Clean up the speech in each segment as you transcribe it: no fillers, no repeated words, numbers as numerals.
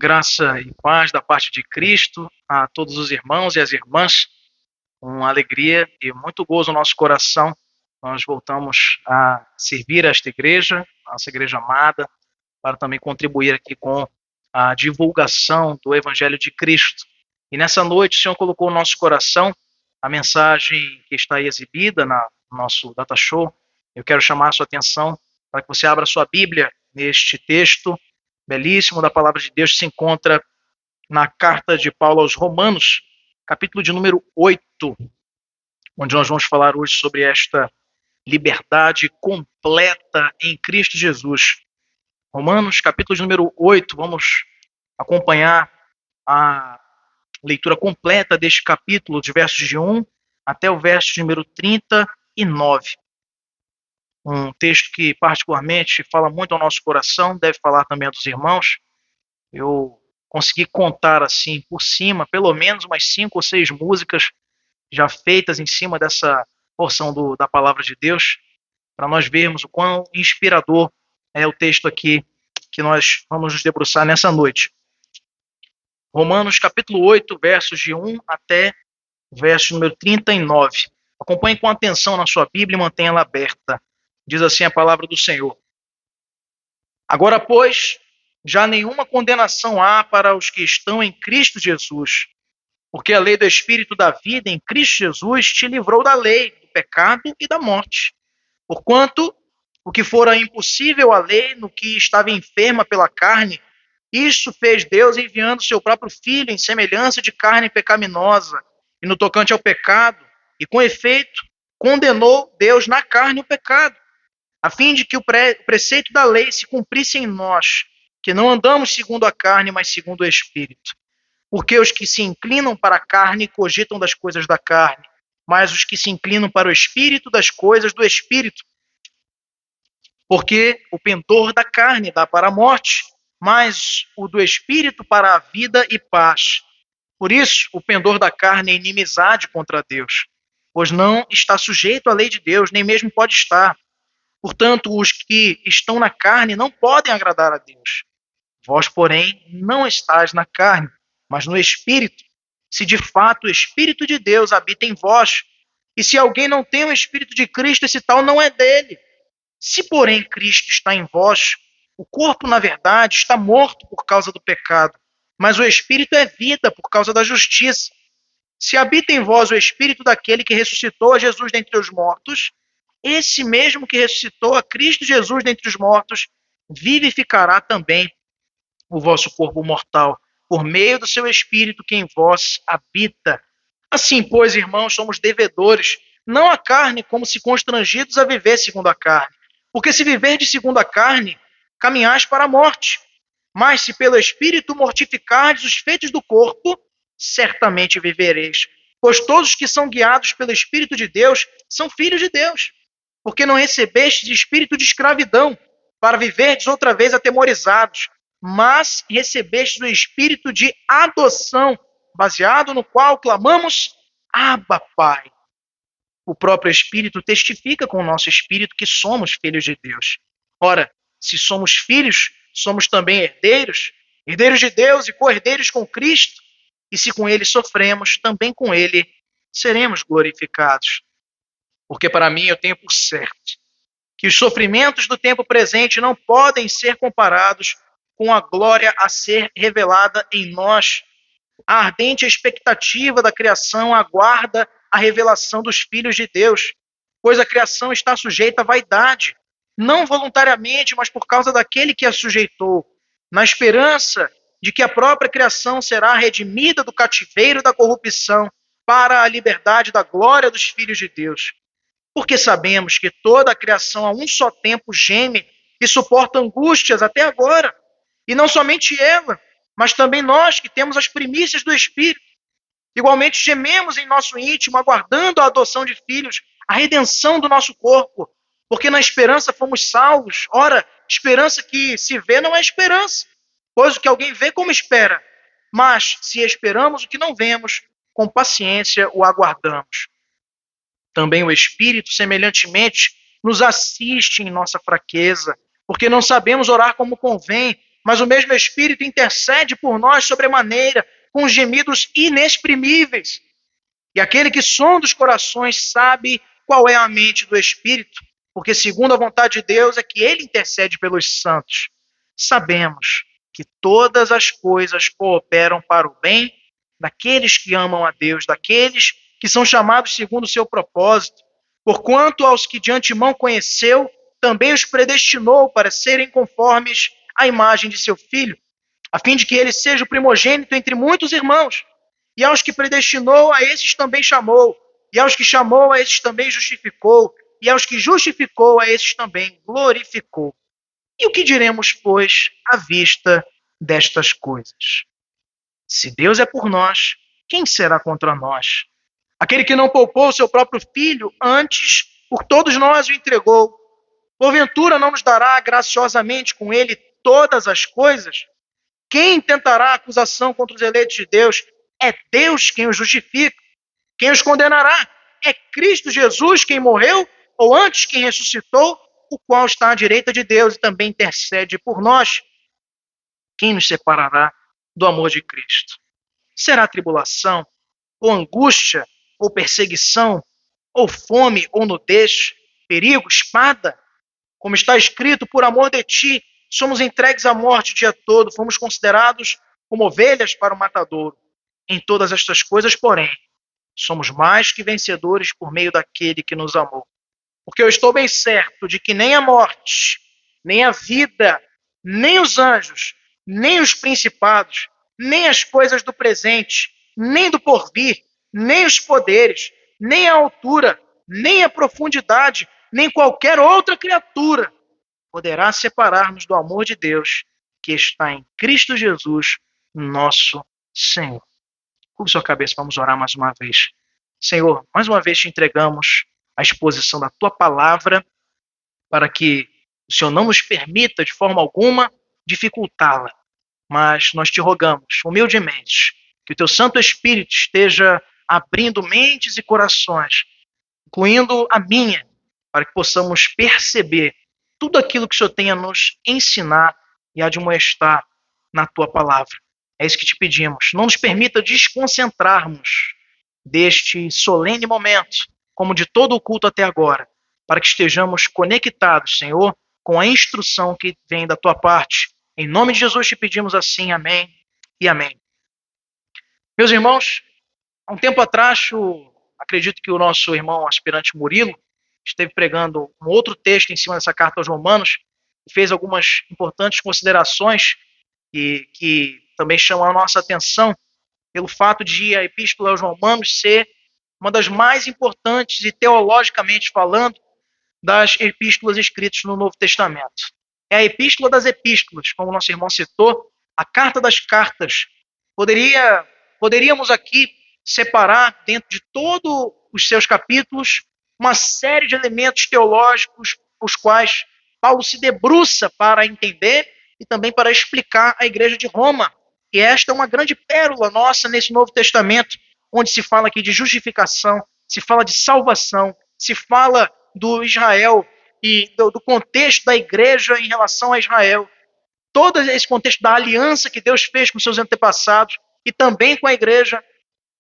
Graça e paz da parte de Cristo a todos os irmãos e as irmãs. Com alegria e muito gozo no nosso coração, nós voltamos a servir esta igreja, nossa igreja amada, para também contribuir aqui com a divulgação do Evangelho de Cristo. E nessa noite, o Senhor colocou no nosso coração a mensagem que está aí exibida no nosso data show. Eu quero chamar a sua atenção para que você abra sua Bíblia neste texto belíssimo da palavra de Deus, que se encontra na carta de Paulo aos Romanos, capítulo de número 8, onde nós vamos falar hoje sobre esta liberdade completa em Cristo Jesus. Romanos, capítulo de número 8, vamos acompanhar a leitura completa deste capítulo, de versos de 1 até o verso de número 39. Um texto que particularmente fala muito ao nosso coração, deve falar também a dos irmãos. Eu consegui contar assim por cima, pelo menos umas 5 ou 6 músicas já feitas em cima dessa porção da palavra de Deus, para nós vermos o quão inspirador é o texto aqui que nós vamos nos debruçar nessa noite. Romanos capítulo 8, versos de 1 até o verso número 39. Acompanhe com atenção na sua Bíblia e mantenha-la aberta. Diz assim a palavra do Senhor. Agora, pois, já nenhuma condenação há para os que estão em Cristo Jesus, porque a lei do Espírito da vida em Cristo Jesus te livrou da lei, do pecado e da morte. Porquanto, o que fora impossível à lei, no que estava enferma pela carne, isso fez Deus enviando seu próprio Filho em semelhança de carne pecaminosa, e no tocante ao pecado, e com efeito, condenou Deus na carne o pecado, a fim de que o preceito da lei se cumprisse em nós, que não andamos segundo a carne, mas segundo o Espírito. Porque os que se inclinam para a carne cogitam das coisas da carne, mas os que se inclinam para o Espírito, das coisas do Espírito. Porque o pendor da carne dá para a morte, mas o do Espírito para a vida e paz. Por isso, o pendor da carne é inimizade contra Deus, pois não está sujeito à lei de Deus, nem mesmo pode estar. Portanto, os que estão na carne não podem agradar a Deus. Vós, porém, não estáis na carne, mas no Espírito, se de fato o Espírito de Deus habita em vós. E se alguém não tem o Espírito de Cristo, esse tal não é dele. Se, porém, Cristo está em vós, o corpo, na verdade, está morto por causa do pecado, mas o Espírito é vida por causa da justiça. Se habita em vós o Espírito daquele que ressuscitou a Jesus dentre os mortos, esse mesmo que ressuscitou a Cristo Jesus dentre os mortos, vivificará também o vosso corpo mortal, por meio do seu Espírito que em vós habita. Assim, pois, irmãos, somos devedores, não à carne, como se constrangidos a viver segundo a carne. Porque se viverdes segundo a carne, caminhais para a morte. Mas se pelo Espírito mortificardes os feitos do corpo, certamente vivereis. Pois todos que são guiados pelo Espírito de Deus são filhos de Deus. Porque não recebestes espírito de escravidão, para viverdes outra vez atemorizados, mas recebestes o espírito de adoção, baseado no qual clamamos, Abba, Pai. O próprio Espírito testifica com o nosso espírito que somos filhos de Deus. Ora, se somos filhos, somos também herdeiros, herdeiros de Deus e co-herdeiros com Cristo, e se com ele sofremos, também com ele seremos glorificados. Porque para mim eu tenho por certo que os sofrimentos do tempo presente não podem ser comparados com a glória a ser revelada em nós. A ardente expectativa da criação aguarda a revelação dos filhos de Deus, pois a criação está sujeita à vaidade, não voluntariamente, mas por causa daquele que a sujeitou, na esperança de que a própria criação será redimida do cativeiro da corrupção para a liberdade da glória dos filhos de Deus. Porque sabemos que toda a criação a um só tempo geme e suporta angústias até agora. E não somente ela, mas também nós que temos as primícias do Espírito. Igualmente gememos em nosso íntimo, aguardando a adoção de filhos, a redenção do nosso corpo. Porque na esperança fomos salvos. Ora, esperança que se vê não é esperança, pois o que alguém vê como espera. Mas se esperamos o que não vemos, com paciência o aguardamos. Também o Espírito, semelhantemente, nos assiste em nossa fraqueza, porque não sabemos orar como convém, mas o mesmo Espírito intercede por nós sobremaneira, com gemidos inexprimíveis. E aquele que sonda os corações sabe qual é a mente do Espírito, porque segundo a vontade de Deus é que ele intercede pelos santos. Sabemos que todas as coisas cooperam para o bem daqueles que amam a Deus, daqueles que são chamados segundo o seu propósito. Porquanto aos que de antemão conheceu, também os predestinou para serem conformes à imagem de seu Filho, a fim de que ele seja o primogênito entre muitos irmãos. E aos que predestinou, a esses também chamou. E aos que chamou, a esses também justificou. E aos que justificou, a esses também glorificou. E o que diremos, pois, à vista destas coisas? Se Deus é por nós, quem será contra nós? Aquele que não poupou o seu próprio filho, antes por todos nós o entregou, porventura não nos dará graciosamente com ele todas as coisas? Quem tentará acusação contra os eleitos de Deus? É Deus quem os justifica. Quem os condenará? É Cristo Jesus quem morreu, ou antes quem ressuscitou, o qual está à direita de Deus e também intercede por nós. Quem nos separará do amor de Cristo? Será tribulação, ou angústia, ou perseguição, ou fome, ou nudez, perigo, espada? Como está escrito, por amor de ti, somos entregues à morte o dia todo, fomos considerados como ovelhas para o matadouro. Em todas estas coisas, porém, somos mais que vencedores por meio daquele que nos amou. Porque eu estou bem certo de que nem a morte, nem a vida, nem os anjos, nem os principados, nem as coisas do presente, nem do porvir, nem os poderes, nem a altura, nem a profundidade, nem qualquer outra criatura poderá separar-nos do amor de Deus que está em Cristo Jesus, nosso Senhor. Curve sua cabeça, vamos orar mais uma vez. Senhor, mais uma vez te entregamos a exposição da tua palavra para que o Senhor não nos permita de forma alguma dificultá-la, mas nós te rogamos humildemente que o teu Santo Espírito esteja abrindo mentes e corações, incluindo a minha, para que possamos perceber tudo aquilo que o Senhor tem a nos ensinar e a admoestar na tua palavra. É isso que te pedimos. Não nos permita desconcentrarmos deste solene momento, como de todo o culto até agora, para que estejamos conectados, Senhor, com a instrução que vem da tua parte. Em nome de Jesus te pedimos assim, amém e amém. Meus irmãos, há um tempo atrás, acredito que o nosso irmão aspirante Murilo esteve pregando um outro texto em cima dessa carta aos Romanos e fez algumas importantes considerações que também chamam a nossa atenção pelo fato de a Epístola aos Romanos ser uma das mais importantes e teologicamente falando das epístolas escritas no Novo Testamento. É a Epístola das Epístolas, como o nosso irmão citou, a Carta das Cartas. Poderíamos aqui separar dentro de todos os seus capítulos uma série de elementos teológicos os quais Paulo se debruça para entender e também para explicar a igreja de Roma. E esta é uma grande pérola nossa nesse Novo Testamento, onde se fala aqui de justificação, se fala de salvação, se fala do Israel e do contexto da igreja em relação a Israel. Todo esse contexto da aliança que Deus fez com seus antepassados e também com a igreja,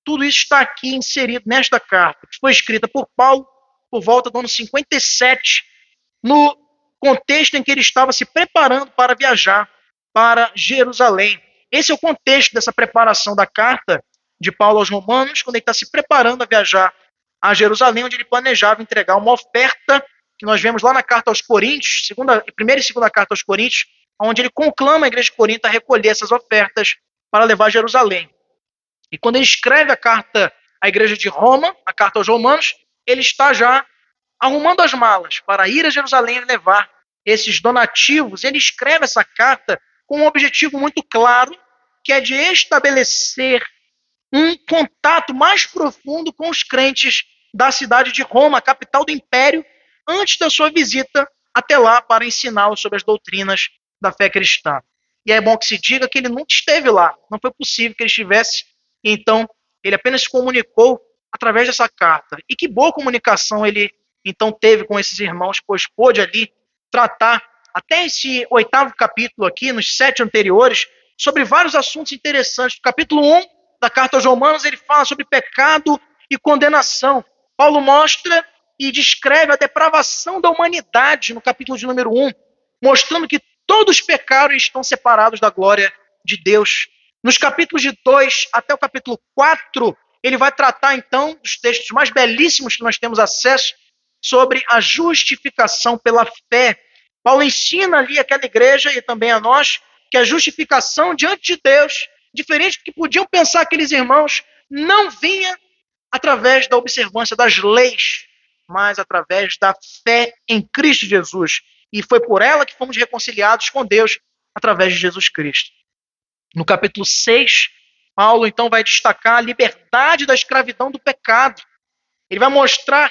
tudo isso está aqui inserido nesta carta, que foi escrita por Paulo por volta do ano 57, no contexto em que ele estava se preparando para viajar para Jerusalém. Esse é o contexto dessa preparação da carta de Paulo aos Romanos, quando ele está se preparando a viajar a Jerusalém, onde ele planejava entregar uma oferta, que nós vemos lá na carta aos Coríntios, primeira e segunda carta aos Coríntios, onde ele conclama a igreja de Corinto a recolher essas ofertas para levar a Jerusalém. E quando ele escreve a carta à igreja de Roma, a carta aos Romanos, ele está já arrumando as malas para ir a Jerusalém e levar esses donativos. Ele escreve essa carta com um objetivo muito claro, que é de estabelecer um contato mais profundo com os crentes da cidade de Roma, a capital do império, antes da sua visita até lá para ensiná-los sobre as doutrinas da fé cristã. E é bom que se diga que ele nunca esteve lá, não foi possível que ele estivesse, então ele apenas se comunicou através dessa carta. E que boa comunicação ele então teve com esses irmãos, pois pôde ali tratar até esse 8º capítulo aqui, nos 7 anteriores, sobre vários assuntos interessantes. No capítulo 1 da carta aos Romanos, ele fala sobre pecado e condenação. Paulo mostra e descreve a depravação da humanidade no capítulo de número 1, mostrando que todos pecaram e estão separados da glória de Deus. Nos capítulos de 2 até o capítulo 4, ele vai tratar, então, dos textos mais belíssimos que nós temos acesso, sobre a justificação pela fé. Paulo ensina ali àquela igreja e também a nós que a justificação diante de Deus, diferente do que podiam pensar aqueles irmãos, não vinha através da observância das leis, mas através da fé em Cristo Jesus. E foi por ela que fomos reconciliados com Deus através de Jesus Cristo. No capítulo 6, Paulo então vai destacar a liberdade da escravidão do pecado. Ele vai mostrar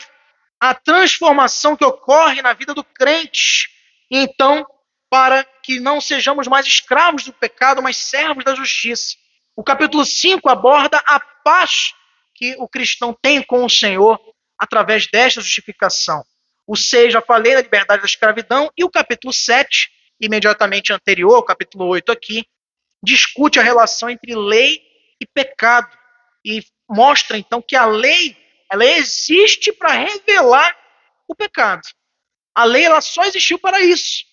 a transformação que ocorre na vida do crente. E então, para que não sejamos mais escravos do pecado, mas servos da justiça. O capítulo 5 aborda a paz que o cristão tem com o Senhor através desta justificação. O 6, já falei da liberdade da escravidão, e o capítulo 7, imediatamente anterior, o capítulo 8 aqui, discute a relação entre lei e pecado e mostra então que a lei ela existe para revelar o pecado. A lei ela só existiu para isso,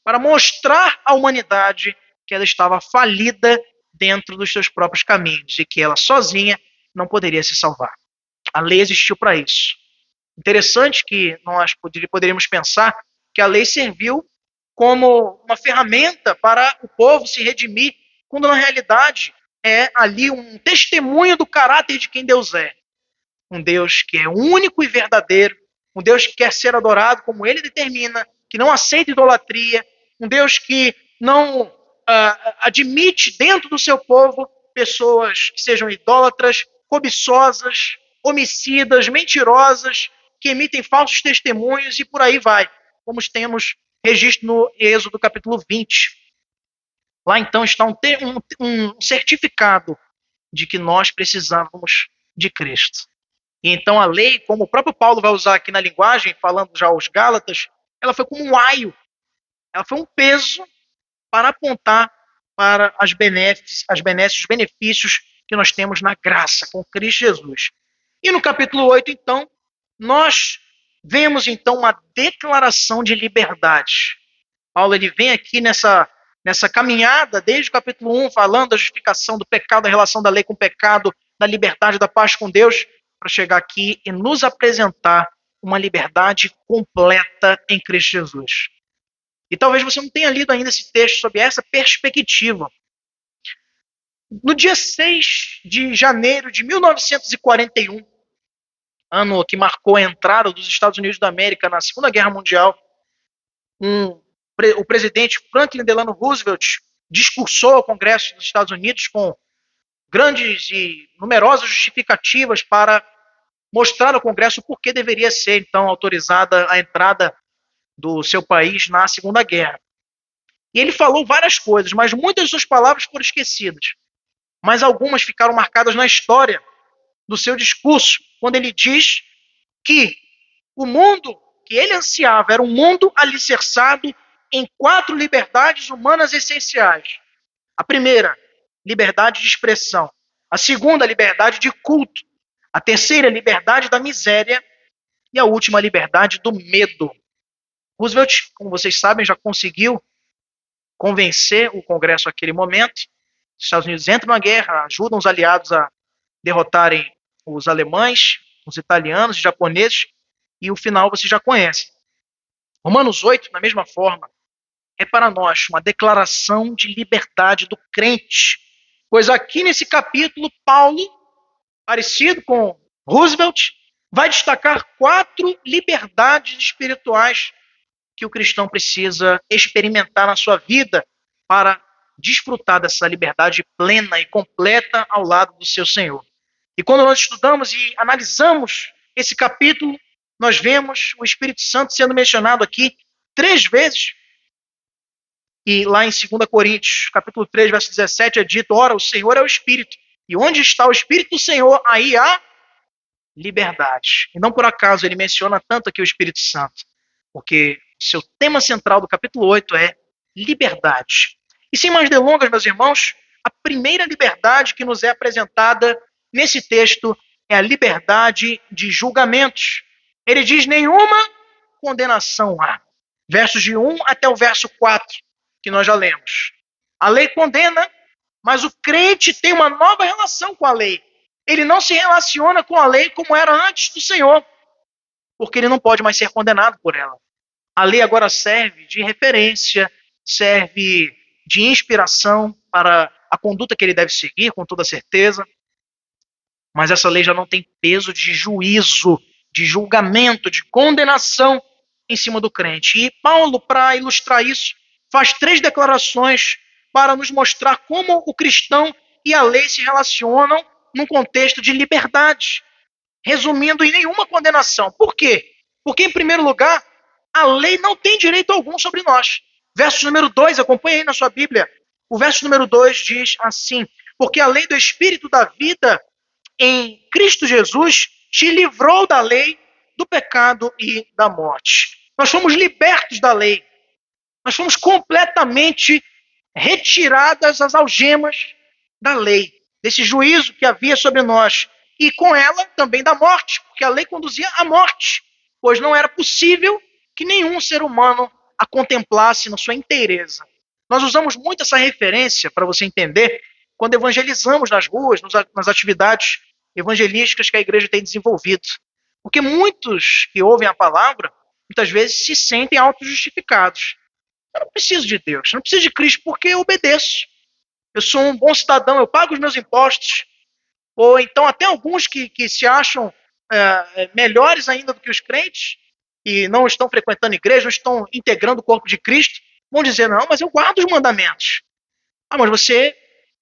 para mostrar à humanidade que ela estava falida dentro dos seus próprios caminhos e que ela sozinha não poderia se salvar. A lei existiu para isso. Interessante que nós poderíamos pensar que a lei serviu como uma ferramenta para o povo se redimir, quando na realidade é ali um testemunho do caráter de quem Deus é. Um Deus que é único e verdadeiro, um Deus que quer ser adorado como Ele determina, que não aceita idolatria, um Deus que não admite dentro do seu povo pessoas que sejam idólatras, cobiçosas, homicidas, mentirosas, que emitem falsos testemunhos e por aí vai, como temos registro no Êxodo capítulo 20. Lá então está um certificado de que nós precisávamos de Cristo. E então a lei, como o próprio Paulo vai usar aqui na linguagem, falando já aos Gálatas, ela foi como um aio, ela foi um peso para apontar para os benefícios que nós temos na graça com Cristo Jesus. E no capítulo 8, então, nós vemos então uma declaração de liberdade. Paulo ele vem aqui nessa caminhada, desde o capítulo 1, falando da justificação do pecado, da relação da lei com o pecado, da liberdade, da paz com Deus, para chegar aqui e nos apresentar uma liberdade completa em Cristo Jesus. E talvez você não tenha lido ainda esse texto sob essa perspectiva. No dia 6 de janeiro de 1941, ano que marcou a entrada dos Estados Unidos da América na Segunda Guerra Mundial, o presidente Franklin Delano Roosevelt discursou ao Congresso dos Estados Unidos com grandes e numerosas justificativas para mostrar ao Congresso por que deveria ser, então, autorizada a entrada do seu país na Segunda Guerra. E ele falou várias coisas, mas muitas de suas palavras foram esquecidas. Mas algumas ficaram marcadas na história do seu discurso, quando ele diz que o mundo que ele ansiava era um mundo alicerçado em 4 liberdades humanas essenciais. A primeira, liberdade de expressão. A segunda, liberdade de culto. A terceira, liberdade da miséria. E a última, liberdade do medo. Roosevelt, como vocês sabem, já conseguiu convencer o Congresso naquele momento. Os Estados Unidos entram na guerra, ajudam os aliados a derrotarem os alemães, os italianos, os japoneses, e o final você já conhece. Romanos 8, da mesma forma, é para nós uma declaração de liberdade do crente. Pois aqui nesse capítulo, Paulo, parecido com Roosevelt, vai destacar 4 liberdades espirituais que o cristão precisa experimentar na sua vida para desfrutar dessa liberdade plena e completa ao lado do seu Senhor. E quando nós estudamos e analisamos esse capítulo, nós vemos o Espírito Santo sendo mencionado aqui 3 vezes. E lá em 2 Coríntios, capítulo 3, verso 17, é dito: ora, o Senhor é o Espírito. E onde está o Espírito do Senhor, aí há liberdade. E não por acaso ele menciona tanto aqui o Espírito Santo. Porque Seu tema central do capítulo 8 é liberdade. E sem mais delongas, meus irmãos, a primeira liberdade que nos é apresentada nesse texto é a liberdade de julgamentos. Ele diz: nenhuma condenação há. Versos de 1 até o verso 4, que nós já lemos. A lei condena, mas o crente tem uma nova relação com a lei. Ele não se relaciona com a lei como era antes do Senhor, porque ele não pode mais ser condenado por ela. A lei agora serve de referência, serve de inspiração para a conduta que ele deve seguir, com toda certeza. Mas essa lei já não tem peso de juízo, de julgamento, de condenação em cima do crente. E Paulo, para ilustrar isso, faz 3 declarações para nos mostrar como o cristão e a lei se relacionam num contexto de liberdade, resumindo em nenhuma condenação. Por quê? Porque, em primeiro lugar, a lei não tem direito algum sobre nós. Verso número 2, acompanhe aí na sua Bíblia. O verso número 2 diz assim: porque a lei do Espírito da vida em Cristo Jesus te livrou da lei, do pecado e da morte. Nós fomos libertos da lei. Nós fomos completamente retiradas as algemas da lei, desse juízo que havia sobre nós. E com ela também da morte, porque a lei conduzia à morte, pois não era possível que nenhum ser humano a contemplasse na sua inteireza. Nós usamos muito essa referência, para você entender, quando evangelizamos nas ruas, nas atividades evangelísticas que a igreja tem desenvolvido. Porque muitos que ouvem a palavra, muitas vezes se sentem autojustificados. Eu não preciso de Deus, eu não preciso de Cristo porque eu obedeço. Eu sou um bom cidadão, eu pago os meus impostos. Ou então até alguns que se acham melhores ainda do que os crentes, e não estão frequentando igreja, não estão integrando o corpo de Cristo, vão dizer: não, mas eu guardo os mandamentos. Ah, mas você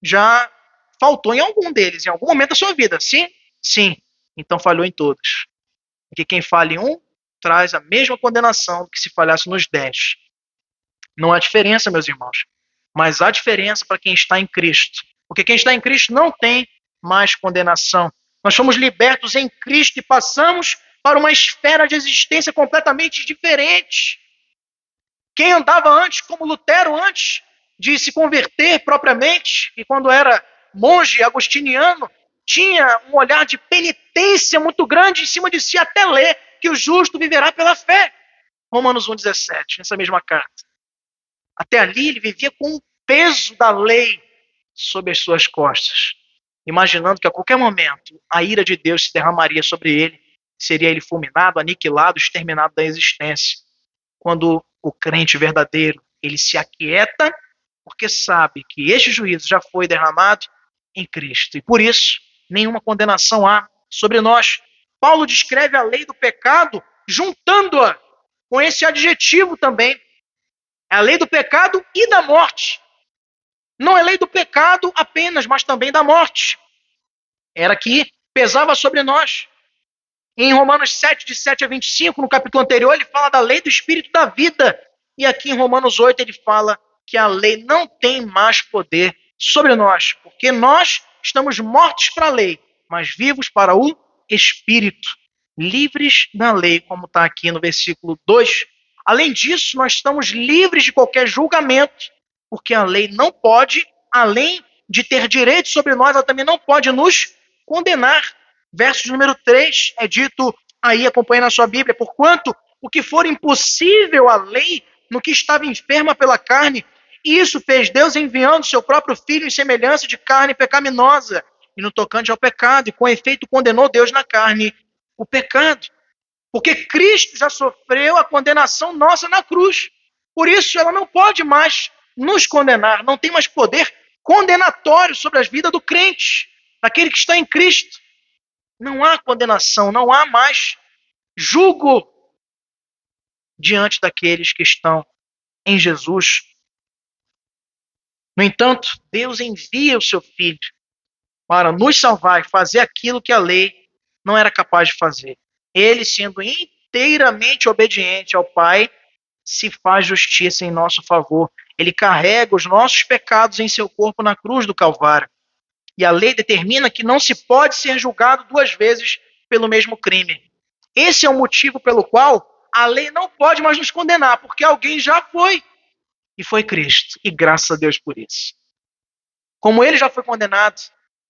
já faltou em algum deles, em algum momento da sua vida. Sim? Sim. Então falhou em todos. Porque quem falha em um, traz a mesma condenação do que se falhasse nos 10. Não há diferença, meus irmãos. Mas há diferença para quem está em Cristo. Porque quem está em Cristo não tem mais condenação. Nós fomos libertos em Cristo e passamos para uma esfera de existência completamente diferente. Quem andava antes, como Lutero, antes de se converter propriamente, e quando era monge agostiniano, tinha um olhar de penitência muito grande em cima de si, até ler que o justo viverá pela fé. Romanos 1,17, nessa mesma carta. Até ali ele vivia com o peso da lei sobre as suas costas, imaginando que a qualquer momento a ira de Deus se derramaria sobre ele, seria ele fulminado, aniquilado, exterminado da existência. Quando o crente verdadeiro, ele se aquieta, porque sabe que este juízo já foi derramado em Cristo. E por isso, nenhuma condenação há sobre nós. Paulo descreve a lei do pecado, juntando-a com esse adjetivo também. É a lei do pecado e da morte. Não é lei do pecado apenas, mas também da morte. Era que pesava sobre nós. Em Romanos 7, de 7 a 25, no capítulo anterior, ele fala da lei do Espírito da vida. E aqui em Romanos 8, ele fala que a lei não tem mais poder sobre nós, porque nós estamos mortos para a lei, mas vivos para o Espírito, livres da lei, como está aqui no versículo 2. Além disso, nós estamos livres de qualquer julgamento, porque a lei não pode, além de ter direito sobre nós, ela também não pode nos condenar. Verso número 3 é dito aí, acompanhe na sua Bíblia: porquanto o que for impossível à lei, no que estava enferma pela carne, isso fez Deus enviando seu próprio Filho em semelhança de carne pecaminosa, e no tocante ao pecado, e com efeito condenou Deus na carne o pecado. Porque Cristo já sofreu a condenação nossa na cruz. Por isso ela não pode mais nos condenar, não tem mais poder condenatório sobre as vidas do crente, daquele que está em Cristo. Não há condenação, não há mais julgo diante daqueles que estão em Jesus. No entanto, Deus envia o seu Filho para nos salvar e fazer aquilo que a lei não era capaz de fazer. Ele, sendo inteiramente obediente ao Pai, se faz justiça em nosso favor. Ele carrega os nossos pecados em seu corpo na cruz do Calvário. E a lei determina que não se pode ser julgado 2 vezes pelo mesmo crime. Esse é o motivo pelo qual a lei não pode mais nos condenar, porque alguém já foi, e foi Cristo. E graças a Deus por isso. Como ele já foi condenado,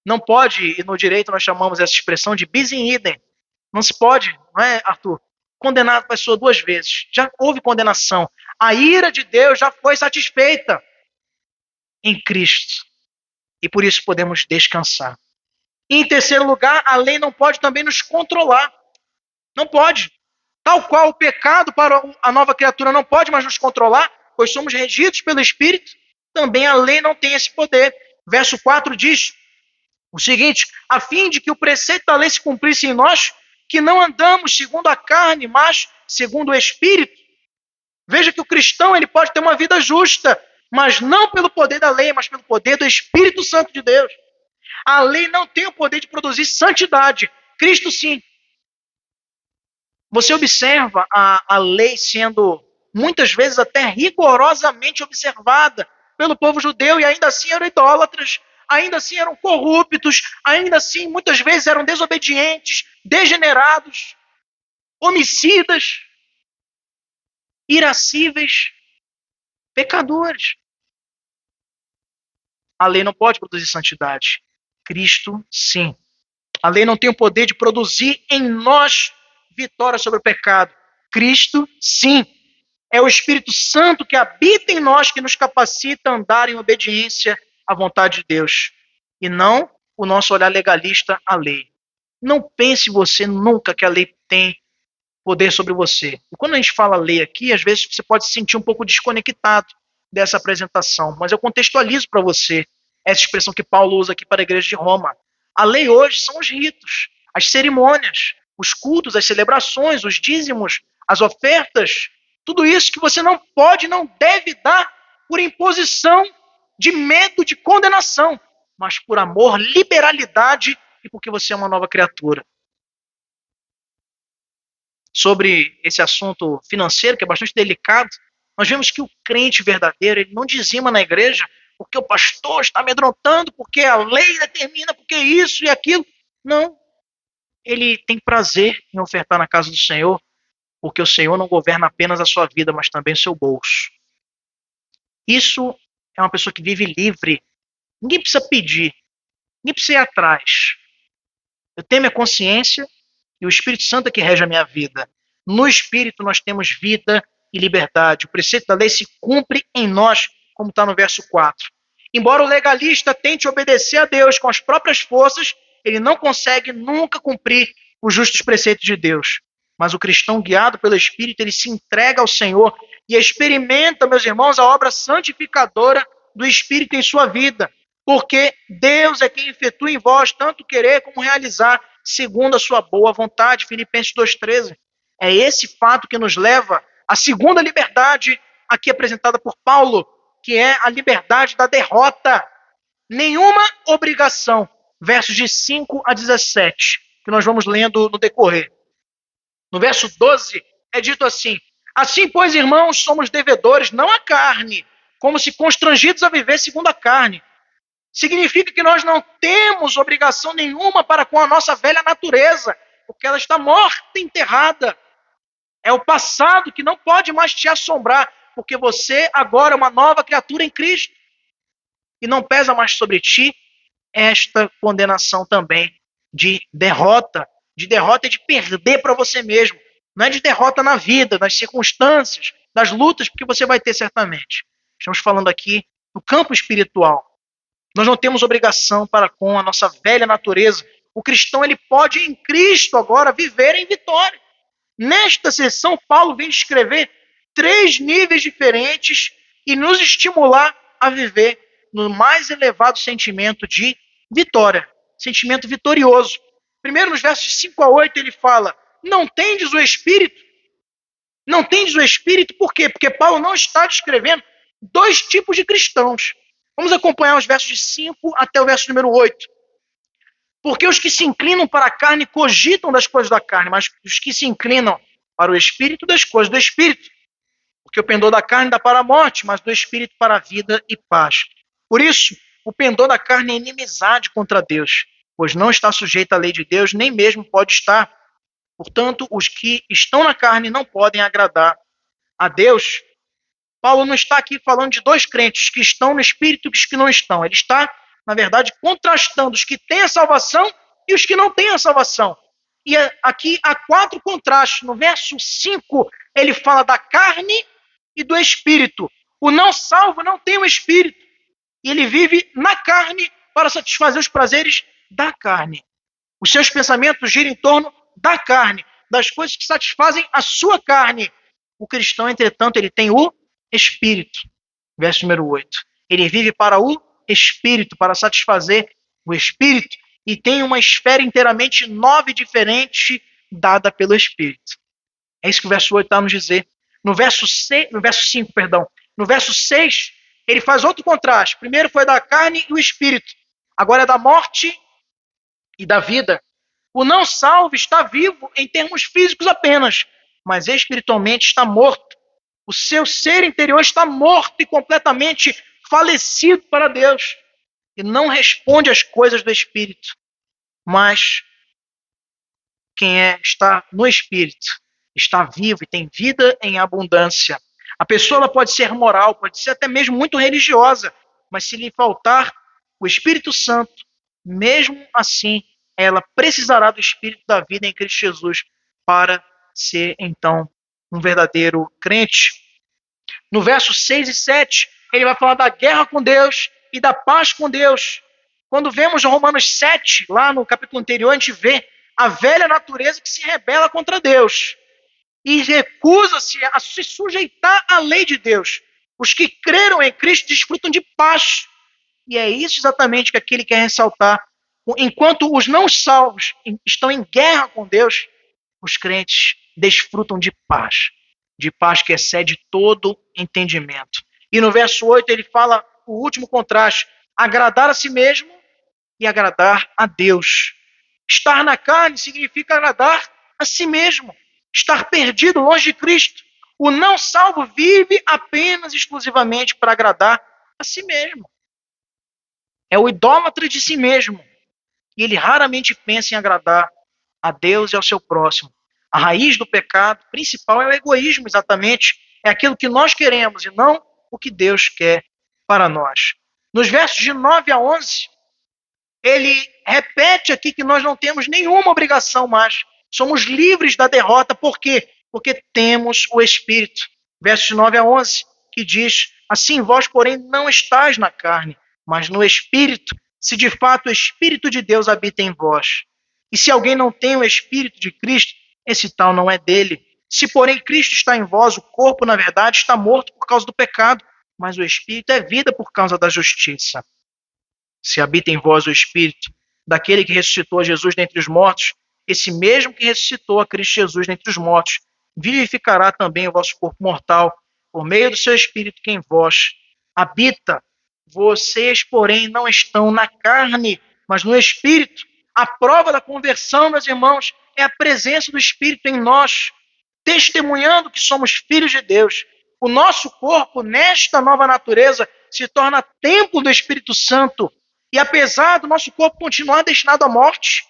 não pode, e no direito nós chamamos essa expressão de bis in idem. Não se pode, não é, Arthur? Condenar a pessoa duas vezes. Já houve condenação. A ira de Deus já foi satisfeita em Cristo. E por isso podemos descansar. E em terceiro lugar, a lei não pode também nos controlar. Não pode. Tal qual o pecado para a nova criatura não pode mais nos controlar, pois somos regidos pelo Espírito, também a lei não tem esse poder. Verso 4 diz o seguinte: a fim de que o preceito da lei se cumprisse em nós, que não andamos segundo a carne, mas segundo o Espírito. Veja que o cristão ele pode ter uma vida justa, mas não pelo poder da lei, mas pelo poder do Espírito Santo de Deus. A lei não tem o poder de produzir santidade. Cristo sim. Você observa a lei sendo muitas vezes até rigorosamente observada pelo povo judeu, e ainda assim eram idólatras, ainda assim eram corruptos, ainda assim muitas vezes eram desobedientes, degenerados, homicidas, irascíveis, pecadores. A lei não pode produzir santidade. Cristo, sim. A lei não tem o poder de produzir em nós vitória sobre o pecado. Cristo, sim. É o Espírito Santo que habita em nós que nos capacita a andar em obediência à vontade de Deus. E não o nosso olhar legalista à lei. Não pense você nunca que a lei tem poder sobre você. E quando a gente fala lei aqui, às vezes você pode se sentir um pouco desconectado dessa apresentação, mas eu contextualizo para você essa expressão que Paulo usa aqui para a igreja de Roma. A lei hoje são os ritos, as cerimônias, os cultos, as celebrações, os dízimos, as ofertas, tudo isso que você não pode, não deve dar por imposição de medo de condenação, mas por amor, liberalidade e porque você é uma nova criatura. Sobre esse assunto financeiro, que é bastante delicado, nós vemos que o crente verdadeiro, ele não dizima na igreja porque o pastor está amedrontando, porque a lei determina, porque isso e aquilo. Não. Ele tem prazer em ofertar na casa do Senhor, porque o Senhor não governa apenas a sua vida, mas também o seu bolso. Isso é uma pessoa que vive livre. Ninguém precisa pedir, ninguém precisa ir atrás. Eu tenho minha consciência e o Espírito Santo é que rege a minha vida. No Espírito nós temos vida e liberdade. O preceito da lei se cumpre em nós, como está no verso 4. Embora o legalista tente obedecer a Deus com as próprias forças, ele não consegue nunca cumprir os justos preceitos de Deus. Mas o cristão guiado pelo Espírito, ele se entrega ao Senhor e experimenta, meus irmãos, a obra santificadora do Espírito em sua vida. Porque Deus é quem efetua em vós tanto querer como realizar segundo a sua boa vontade. Filipenses 2,13. É esse fato que nos leva à segunda liberdade aqui apresentada por Paulo, que é a liberdade da derrota. Nenhuma obrigação. Versos de 5 a 17, que nós vamos lendo no decorrer. No verso 12 é dito assim: assim, pois, irmãos, somos devedores, não à carne, como se constrangidos a viver segundo a carne. Significa que nós não temos obrigação nenhuma para com a nossa velha natureza, porque ela está morta, enterrada. É o passado que não pode mais te assombrar, porque você agora é uma nova criatura em Cristo. E não pesa mais sobre ti esta condenação também de derrota e de perder para você mesmo. Não é de derrota na vida, nas circunstâncias, nas lutas, porque você vai ter certamente. Estamos falando aqui no campo espiritual. Nós não temos obrigação para com a nossa velha natureza. O cristão ele pode em Cristo agora viver em vitória. Nesta sessão, Paulo vem descrever 3 níveis diferentes e nos estimular a viver no mais elevado sentimento de vitória, sentimento vitorioso. Primeiro, nos versos 5 a 8, ele fala: não tendes o Espírito? Não tendes o Espírito por quê? Porque Paulo não está descrevendo 2 tipos de cristãos. Vamos acompanhar os versos de 5 até o verso número 8. Porque os que se inclinam para a carne cogitam das coisas da carne, mas os que se inclinam para o Espírito, das coisas do Espírito. Porque o pendor da carne dá para a morte, mas do Espírito para a vida e paz. Por isso, o pendor da carne é inimizade contra Deus, pois não está sujeito à lei de Deus, nem mesmo pode estar. Portanto, os que estão na carne não podem agradar a Deus. Paulo não está aqui falando de dois crentes que estão no Espírito e os que não estão. Ele está, na verdade, contrastando os que têm a salvação e os que não têm a salvação. E aqui há 4 contrastes. No verso 5, ele fala da carne e do Espírito. O não salvo não tem o Espírito. E ele vive na carne para satisfazer os prazeres da carne. Os seus pensamentos giram em torno da carne, das coisas que satisfazem a sua carne. O cristão, entretanto, ele tem o Espírito. Verso número 8. Ele vive para o Espírito, para satisfazer o Espírito, e tem uma esfera inteiramente nova e diferente dada pelo Espírito. É isso que o verso 8 está a nos dizer. No verso 5, perdão. No verso 6, ele faz outro contraste. Primeiro foi da carne e o Espírito. Agora é da morte e da vida. O não salvo está vivo em termos físicos apenas, mas espiritualmente está morto. O seu ser interior está morto e completamente falecido para Deus. E não responde às coisas do Espírito. Mas quem está no Espírito está vivo e tem vida em abundância. A pessoa ela pode ser moral, pode ser até mesmo muito religiosa, mas se lhe faltar o Espírito Santo, mesmo assim, ela precisará do Espírito da vida em Cristo Jesus para ser, então, um verdadeiro crente. No verso 6 e 7, ele vai falar da guerra com Deus e da paz com Deus. Quando vemos Romanos 7, lá no capítulo anterior, a gente vê a velha natureza que se rebela contra Deus e recusa-se a se sujeitar à lei de Deus. Os que creram em Cristo desfrutam de paz. E é isso exatamente que aqui ele quer ressaltar. Enquanto os não salvos estão em guerra com Deus, os crentes desfrutam de paz que excede todo entendimento. E no verso 8 ele fala o último contraste: agradar a si mesmo e agradar a Deus. Estar na carne significa agradar a si mesmo, estar perdido longe de Cristo. O não salvo vive apenas exclusivamente para agradar a si mesmo. É o idólatra de si mesmo. E ele raramente pensa em agradar a Deus e ao seu próximo. A raiz do pecado principal é o egoísmo, exatamente. É aquilo que nós queremos e não o que Deus quer para nós. Nos versos de 9 a 11, ele repete aqui que nós não temos nenhuma obrigação mais. Somos livres da derrota. Por quê? Porque temos o Espírito. Versos de 9 a 11, que diz: assim vós, porém, não estáis na carne, mas no Espírito, se de fato o Espírito de Deus habita em vós. E se alguém não tem o Espírito de Cristo, esse tal não é dele. Se, porém, Cristo está em vós, o corpo, na verdade, está morto por causa do pecado, mas o Espírito é vida por causa da justiça. Se habita em vós o Espírito daquele que ressuscitou a Jesus dentre os mortos, esse mesmo que ressuscitou a Cristo Jesus dentre os mortos, vivificará também o vosso corpo mortal, por meio do seu Espírito que em vós habita. Vocês, porém, não estão na carne, mas no Espírito. A prova da conversão, meus irmãos, é a presença do Espírito em nós, testemunhando que somos filhos de Deus. O nosso corpo, nesta nova natureza, se torna templo do Espírito Santo. E apesar do nosso corpo continuar destinado à morte,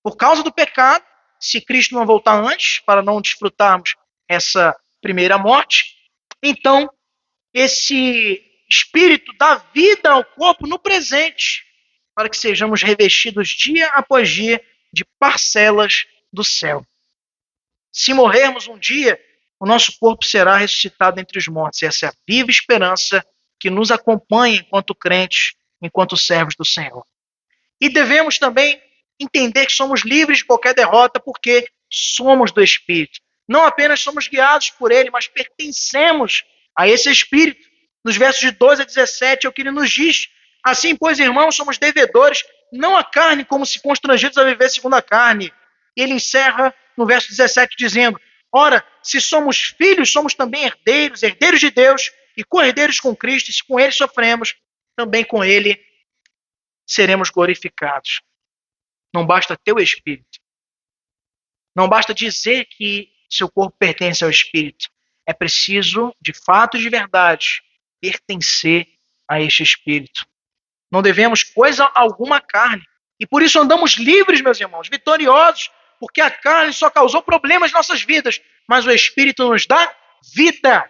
por causa do pecado, se Cristo não voltar antes, para não desfrutarmos essa primeira morte, então esse Espírito dá vida ao corpo no presente, para que sejamos revestidos dia após dia de parcelas do céu. Se morrermos um dia, o nosso corpo será ressuscitado entre os mortos. Essa é a viva esperança que nos acompanha enquanto crentes, enquanto servos do Senhor. E devemos também entender que somos livres de qualquer derrota porque somos do Espírito. Não apenas somos guiados por Ele, mas pertencemos a esse Espírito. Nos versos de 12 a 17 é o que ele nos diz: assim, pois, irmãos, somos devedores, não à carne, como se constrangidos a viver segundo a carne. E ele encerra no verso 17 dizendo: ora, se somos filhos, somos também herdeiros, herdeiros de Deus e co-herdeiros com Cristo, e se com Ele sofremos, também com Ele seremos glorificados. Não basta ter o Espírito. Não basta dizer que seu corpo pertence ao Espírito. É preciso, de fato e de verdade, pertencer a este Espírito. Não devemos coisa alguma à carne. E por isso andamos livres, meus irmãos, vitoriosos, porque a carne só causou problemas em nossas vidas, mas o Espírito nos dá vida,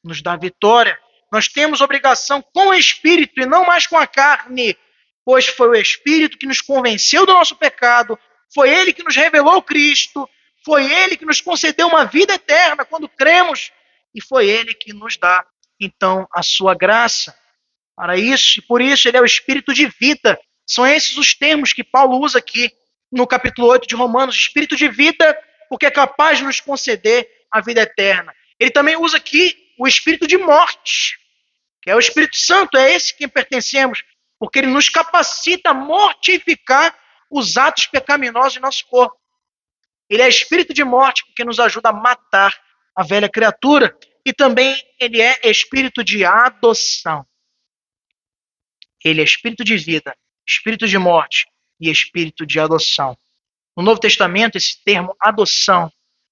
nos dá vitória. Nós temos obrigação com o Espírito e não mais com a carne, pois foi o Espírito que nos convenceu do nosso pecado, foi Ele que nos revelou Cristo, foi Ele que nos concedeu uma vida eterna quando cremos, e foi Ele que nos dá, então, a sua graça. Para isso, e por isso Ele é o Espírito de vida. São esses os termos que Paulo usa aqui no capítulo 8 de Romanos, Espírito de vida, porque é capaz de nos conceder a vida eterna. Ele também usa aqui o Espírito de morte, que é o Espírito Santo, é esse que pertencemos, porque ele nos capacita a mortificar os atos pecaminosos em nosso corpo. Ele é Espírito de morte, porque nos ajuda a matar a velha criatura. E também ele é Espírito de adoção. Ele é Espírito de vida, Espírito de morte e Espírito de adoção. No Novo Testamento, esse termo adoção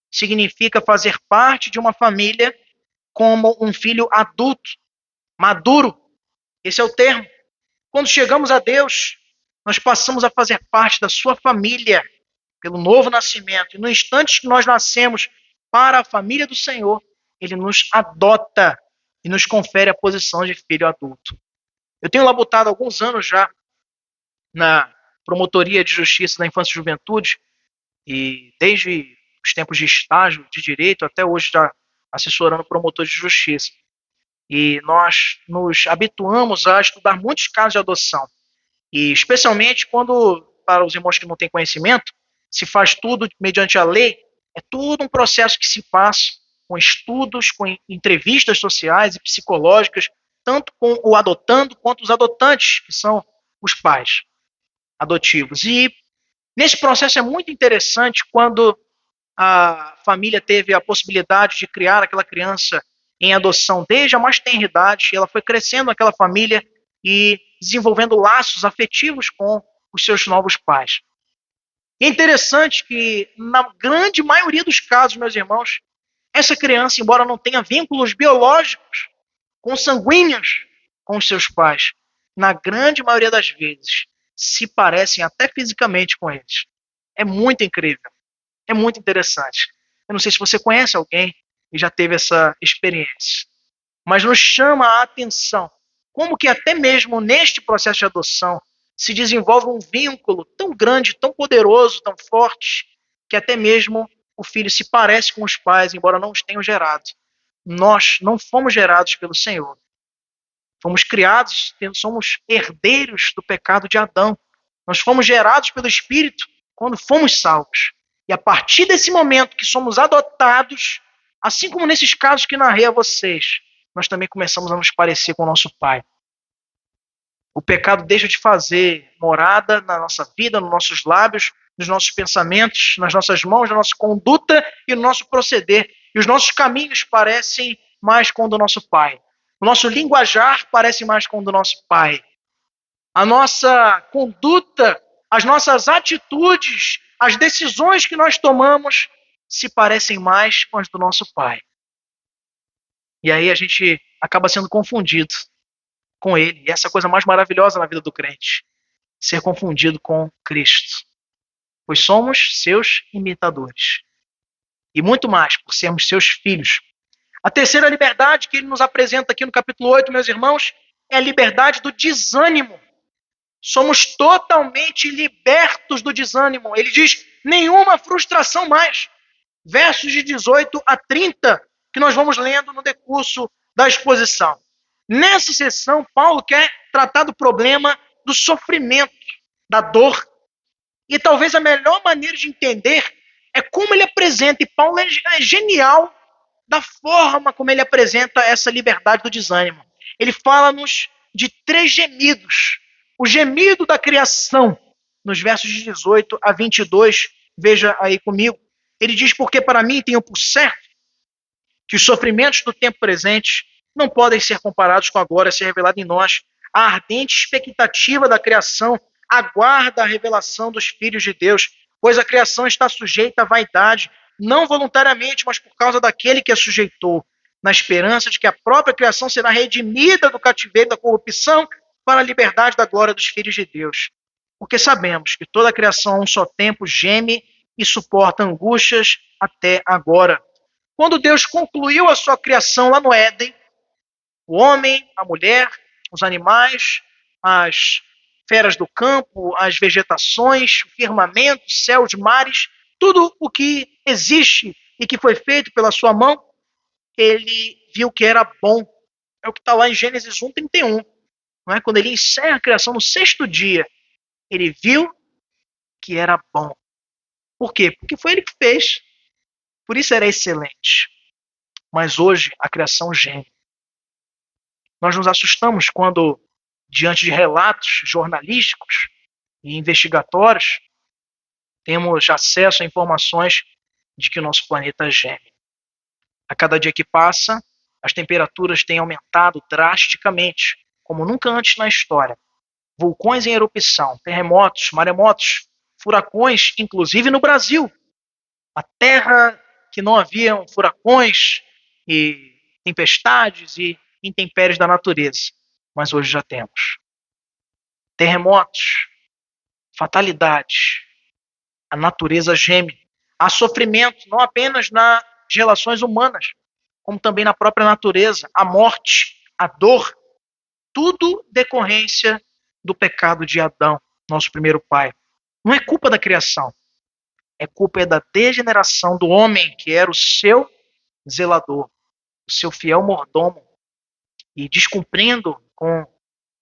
significa fazer parte de uma família como um filho adulto, maduro. Esse é o termo. Quando chegamos a Deus, nós passamos a fazer parte da sua família pelo novo nascimento. E no instante que nós nascemos para a família do Senhor, Ele nos adota e nos confere a posição de filho adulto. Eu tenho labutado há alguns anos já na Promotoria de Justiça da Infância e Juventude, e desde os tempos de estágio de direito até hoje já assessorando promotores de justiça. E nós nos habituamos a estudar muitos casos de adoção. E especialmente quando, para os irmãos que não têm conhecimento, se faz tudo mediante a lei, é todo um processo que se passa com estudos, com entrevistas sociais e psicológicas, tanto com o adotando quanto os adotantes, que são os pais adotivos. E nesse processo é muito interessante quando a família teve a possibilidade de criar aquela criança em adoção desde a mais tenra idade, ela foi crescendo naquela família e desenvolvendo laços afetivos com os seus novos pais. E é interessante que, na grande maioria dos casos, meus irmãos, essa criança, embora não tenha vínculos biológicos, consanguíneos com os seus pais, na grande maioria das vezes, se parecem até fisicamente com eles. É muito incrível. É muito interessante. Eu não sei se você conhece alguém que já teve essa experiência, mas nos chama a atenção como que até mesmo neste processo de adoção se desenvolve um vínculo tão grande, tão poderoso, tão forte, que até mesmo o filho se parece com os pais, embora não os tenham gerado. Nós não fomos gerados pelo Senhor. Fomos criados, somos herdeiros do pecado de Adão. Nós fomos gerados pelo Espírito quando fomos salvos. E a partir desse momento que somos adotados, assim como nesses casos que narrei a vocês, nós também começamos a nos parecer com o nosso Pai. O pecado deixa de fazer morada na nossa vida, nos nossos lábios, nos nossos pensamentos, nas nossas mãos, na nossa conduta e no nosso proceder. E os nossos caminhos parecem mais com o do nosso Pai. O nosso linguajar parece mais com o do nosso Pai. A nossa conduta, as nossas atitudes, as decisões que nós tomamos se parecem mais com as do nosso Pai. E aí a gente acaba sendo confundido com Ele. E essa é a coisa mais maravilhosa na vida do crente, ser confundido com Cristo. Pois somos seus imitadores. E muito mais, por sermos seus filhos. A terceira liberdade que ele nos apresenta aqui no capítulo 8, meus irmãos, é a liberdade do desânimo. Somos totalmente libertos do desânimo. Ele diz, nenhuma frustração mais. Versos de 18 a 30, que nós vamos lendo no decurso da exposição. Nessa sessão, Paulo quer tratar do problema do sofrimento, da dor. E talvez a melhor maneira de entender é como ele apresenta, e Paulo é genial da forma como ele apresenta essa liberdade do desânimo. Ele fala-nos de 3 gemidos. O gemido da criação, nos versos de 18 a 22, veja aí comigo. Ele diz, porque para mim tenho por certo que os sofrimentos do tempo presente não podem ser comparados com a glória a ser revelada em nós. A ardente expectativa da criação aguarda a revelação dos filhos de Deus, pois a criação está sujeita à vaidade, não voluntariamente, mas por causa daquele que a sujeitou, na esperança de que a própria criação será redimida do cativeiro da corrupção para a liberdade da glória dos filhos de Deus. Porque sabemos que toda a criação a um só tempo geme e suporta angústias até agora. Quando Deus concluiu a sua criação lá no Éden, o homem, a mulher, os animais, as feras do campo, as vegetações, o firmamento, céus, mares, tudo o que existe e que foi feito pela sua mão, ele viu que era bom. É o que está lá em Gênesis 1:31. Não é? Quando ele encerra a criação no sexto dia, ele viu que era bom. Por quê? Porque foi ele que fez. Por isso era excelente. Mas hoje a criação geme. Nós nos assustamos quando, diante de relatos jornalísticos e investigatórios, temos acesso a informações de que o nosso planeta geme. A cada dia que passa, as temperaturas têm aumentado drasticamente, como nunca antes na história. Vulcões em erupção, terremotos, maremotos, furacões, inclusive no Brasil. A terra que não haviam furacões e tempestades e intempéries da natureza, mas hoje já temos. Terremotos, fatalidades, a natureza geme. Há sofrimento não apenas nas relações humanas, como também na própria natureza, a morte, a dor, tudo decorrência do pecado de Adão, nosso primeiro pai. Não é culpa da criação, é culpa da degeneração do homem, que era o seu zelador, o seu fiel mordomo, e descumprindo com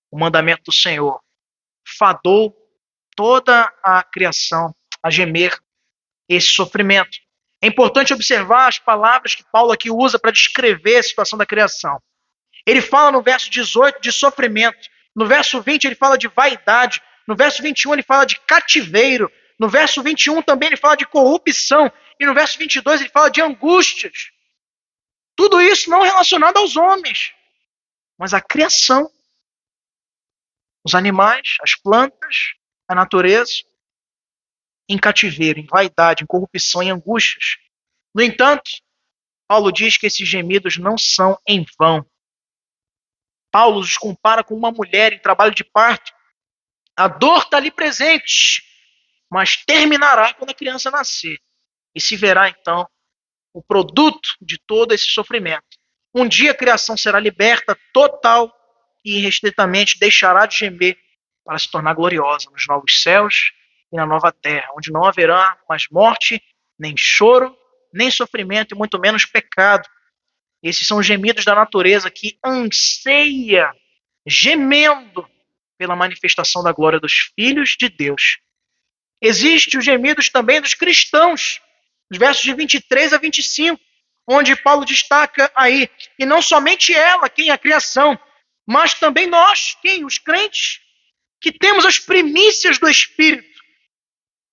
o mandamento do Senhor, fadou toda a criação a gemer esse sofrimento. É importante observar as palavras que Paulo aqui usa para descrever a situação da criação. Ele fala no verso 18 de sofrimento, no verso 20 ele fala de vaidade, no verso 21 ele fala de cativeiro, no verso 21 também ele fala de corrupção, e no verso 22 ele fala de angústias. Tudo isso não relacionado aos homens, mas à criação. Os animais, as plantas, a natureza, em cativeiro, em vaidade, em corrupção, em angústias. No entanto, Paulo diz que esses gemidos não são em vão. Paulo os compara com uma mulher em trabalho de parto. A dor está ali presente, mas terminará quando a criança nascer. E se verá, então, o produto de todo esse sofrimento. Um dia a criação será liberta total e irrestritamente deixará de gemer para se tornar gloriosa nos novos céus e na nova terra, onde não haverá mais morte, nem choro, nem sofrimento e muito menos pecado. Esses são os gemidos da natureza que anseia, gemendo pela manifestação da glória dos filhos de Deus. Existem os gemidos também dos cristãos, os versos de 23 a 25, onde Paulo destaca aí, e não somente ela, quem é a criação, mas também nós, quem? Os crentes, que temos as primícias do Espírito.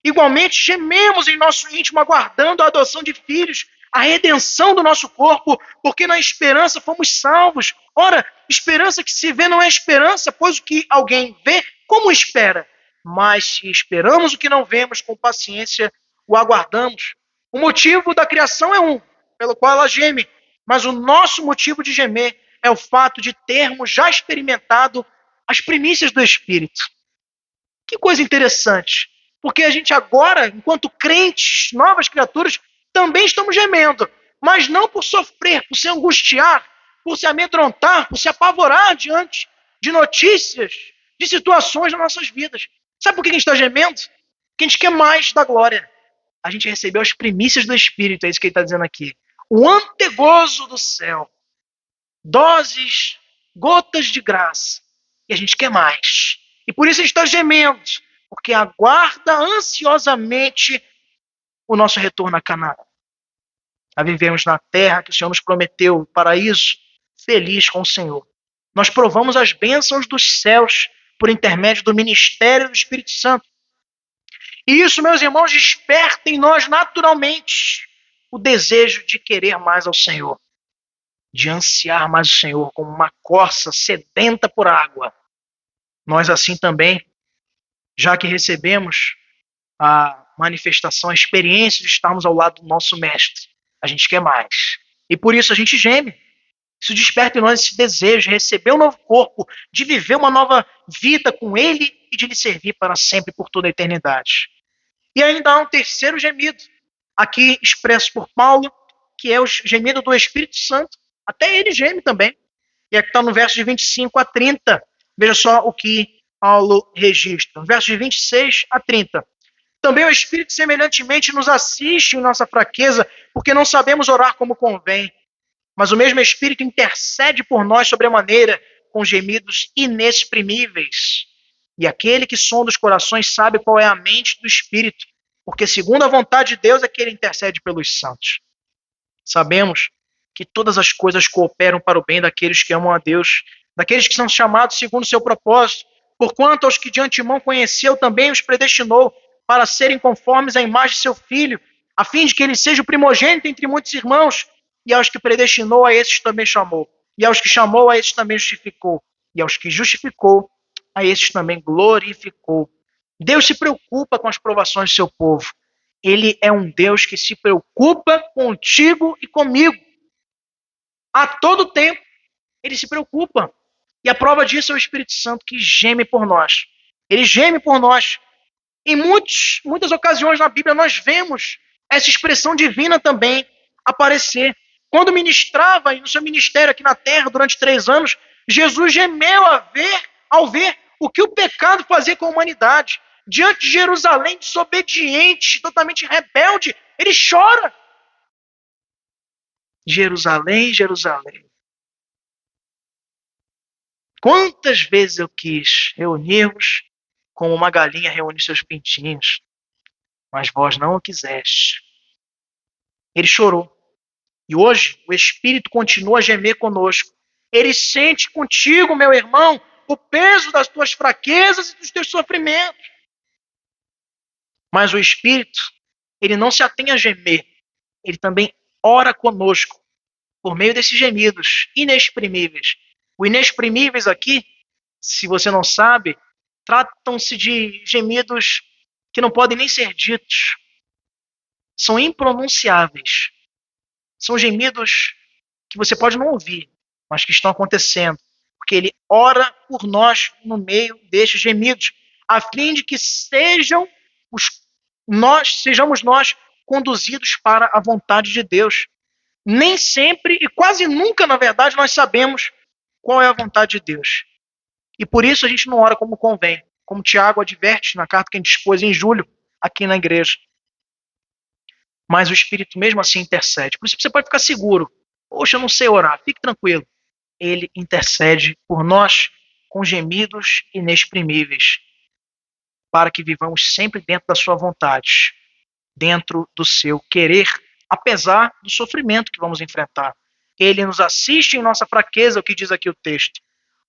Igualmente, gememos em nosso íntimo, aguardando a adoção de filhos, a redenção do nosso corpo, porque na esperança fomos salvos. Ora, esperança que se vê não é esperança, pois o que alguém vê, como espera? Mas se esperamos o que não vemos, com paciência o aguardamos. O motivo da criação é um, pelo qual ela geme, mas o nosso motivo de gemer é o fato de termos já experimentado as primícias do Espírito. Que coisa interessante, porque a gente agora, enquanto crentes, novas criaturas, também estamos gemendo, mas não por sofrer, por se angustiar, por se amedrontar, por se apavorar diante de notícias, de situações nas nossas vidas. Sabe por que a gente está gemendo? Porque a gente quer mais da glória. A gente recebeu as primícias do Espírito, é isso que ele está dizendo aqui. O antegozo do céu. Doses, gotas de graça. E a gente quer mais. E por isso a gente está gemendo, porque aguarda ansiosamente o nosso retorno a Canaã. A vivermos na terra que o Senhor nos prometeu, o paraíso, feliz com o Senhor. Nós provamos as bênçãos dos céus por intermédio do ministério do Espírito Santo. E isso, meus irmãos, desperta em nós naturalmente o desejo de querer mais ao Senhor, de ansiar mais o Senhor como uma corça sedenta por água. Nós assim também, já que recebemos a manifestação, a experiência de estarmos ao lado do nosso Mestre, a gente quer mais. E por isso a gente geme. Isso desperta em nós esse desejo de receber um novo corpo, de viver uma nova vida com Ele e de lhe servir para sempre, por toda a eternidade. E ainda há um terceiro gemido, aqui expresso por Paulo, que é o gemido do Espírito Santo. Até ele geme também. E aqui está no verso de 25 a 30. Veja só o que Paulo registra. No verso de 26 a 30. Também o Espírito semelhantemente nos assiste em nossa fraqueza, porque não sabemos orar como convém. Mas o mesmo Espírito intercede por nós sobremaneira, com gemidos inexprimíveis. E aquele que sonda os corações sabe qual é a mente do Espírito, porque segundo a vontade de Deus é que ele intercede pelos santos. Sabemos que todas as coisas cooperam para o bem daqueles que amam a Deus, daqueles que são chamados segundo o seu propósito, porquanto aos que de antemão conheceu também os predestinou para serem conformes à imagem de seu Filho, a fim de que ele seja o primogênito entre muitos irmãos, e aos que predestinou, a esses também chamou, e aos que chamou, a esses também justificou, e aos que justificou, a esses também glorificou. Deus se preocupa com as provações do seu povo. Ele é um Deus que se preocupa contigo e comigo. A todo tempo, ele se preocupa. E a prova disso é o Espírito Santo que geme por nós. Ele geme por nós. Em muitas ocasiões na Bíblia nós vemos essa expressão divina também aparecer. Quando ministrava no seu ministério aqui na terra durante 3 anos, Jesus gemeu ao ver o que o pecado fazia com a humanidade. Diante de Jerusalém desobediente, totalmente rebelde, ele chora. Jerusalém, Jerusalém. Quantas vezes eu quis reunir-vos como uma galinha reúne seus pintinhos, mas vós não o quiseste. Ele chorou. E hoje o Espírito continua a gemer conosco. Ele sente contigo, meu irmão, o peso das tuas fraquezas e dos teus sofrimentos. Mas o Espírito, ele não se atém a gemer. Ele também ora conosco por meio desses gemidos inexprimíveis. O inexprimíveis aqui, se você não sabe, tratam-se de gemidos que não podem nem ser ditos. São impronunciáveis. São gemidos que você pode não ouvir, mas que estão acontecendo. Porque ele ora por nós no meio destes gemidos, a fim de que sejamos nós conduzidos para a vontade de Deus. Nem sempre, e quase nunca, na verdade, nós sabemos qual é a vontade de Deus. E por isso a gente não ora como convém, como Tiago adverte na carta que a gente expôs em julho, aqui na igreja. Mas o Espírito mesmo assim intercede. Por isso você pode ficar seguro. Poxa, eu não sei orar. Fique tranquilo. Ele intercede por nós com gemidos inexprimíveis, para que vivamos sempre dentro da sua vontade, dentro do seu querer, apesar do sofrimento que vamos enfrentar. Ele nos assiste em nossa fraqueza, o que diz aqui o texto.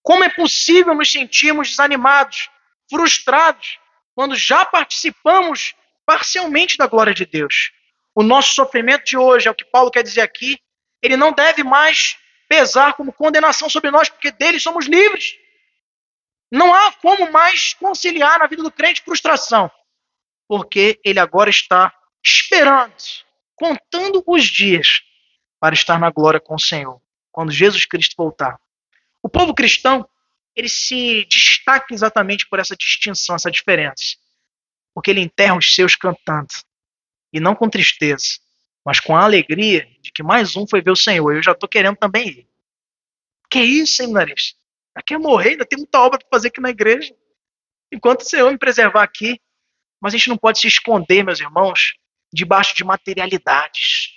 Como é possível nos sentirmos desanimados, frustrados, quando já participamos parcialmente da glória de Deus? O nosso sofrimento de hoje, é o que Paulo quer dizer aqui, ele não deve mais pesar como condenação sobre nós, porque dele somos livres. Não há como mais conciliar na vida do crente frustração, porque ele agora está esperando, contando os dias para estar na glória com o Senhor, quando Jesus Cristo voltar. O povo cristão, ele se destaca exatamente por essa distinção, essa diferença. Porque ele enterra os seus cantando. E não com tristeza, mas com a alegria de que mais um foi ver o Senhor. Eu já estou querendo também ir. Que isso, seminarista? Aqui é morrer, ainda tem muita obra para fazer aqui na igreja. Enquanto o Senhor me preservar aqui. Mas a gente não pode se esconder, meus irmãos, debaixo de materialidades,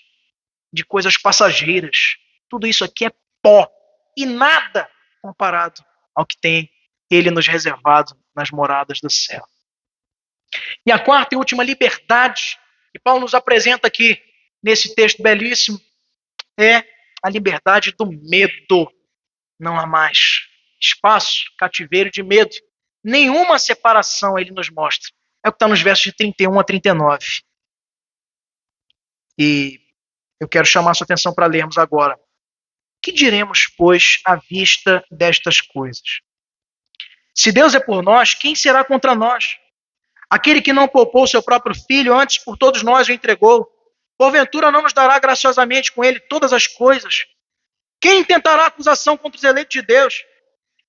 de coisas passageiras. Tudo isso aqui é pó e nada comparado ao que tem ele nos reservado nas moradas do céu. E a quarta e última liberdade que Paulo nos apresenta aqui nesse texto belíssimo é a liberdade do medo. Não há mais espaço, cativeiro de medo. Nenhuma separação ele nos mostra. É o que está nos versos de 31 a 39. E eu quero chamar a sua atenção para lermos agora. Que diremos, pois, à vista destas coisas? Se Deus é por nós, quem será contra nós? Aquele que não poupou seu próprio filho, antes por todos nós o entregou, porventura não nos dará graciosamente com ele todas as coisas? Quem intentará acusação contra os eleitos de Deus?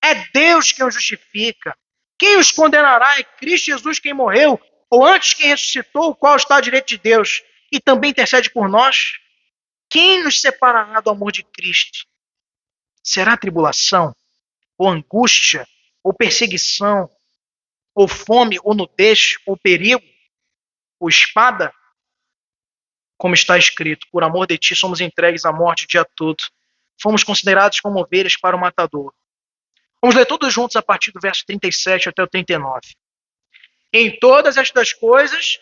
É Deus quem os justifica. Quem os condenará? É Cristo Jesus quem morreu, Ou antes quem ressuscitou, o qual está à direita de Deus e também intercede por nós? Quem nos separará do amor de Cristo? Será tribulação, ou angústia, ou perseguição, ou fome, ou nudez, ou perigo, ou espada? Como está escrito, por amor de ti somos entregues à morte o dia todo. Fomos considerados como ovelhas para o matador. Vamos ler todos juntos a partir do verso 37 até o 39. Em todas estas coisas,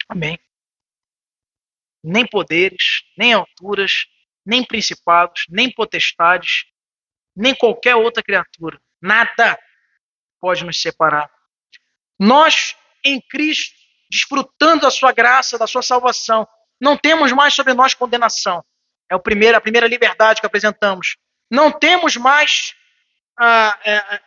amém, nem poderes, nem alturas, nem principados, nem potestades, nem qualquer outra criatura, nada pode nos separar. Nós, em Cristo, desfrutando da sua graça, da sua salvação, não temos mais sobre nós condenação. É a primeira liberdade que apresentamos. Não temos mais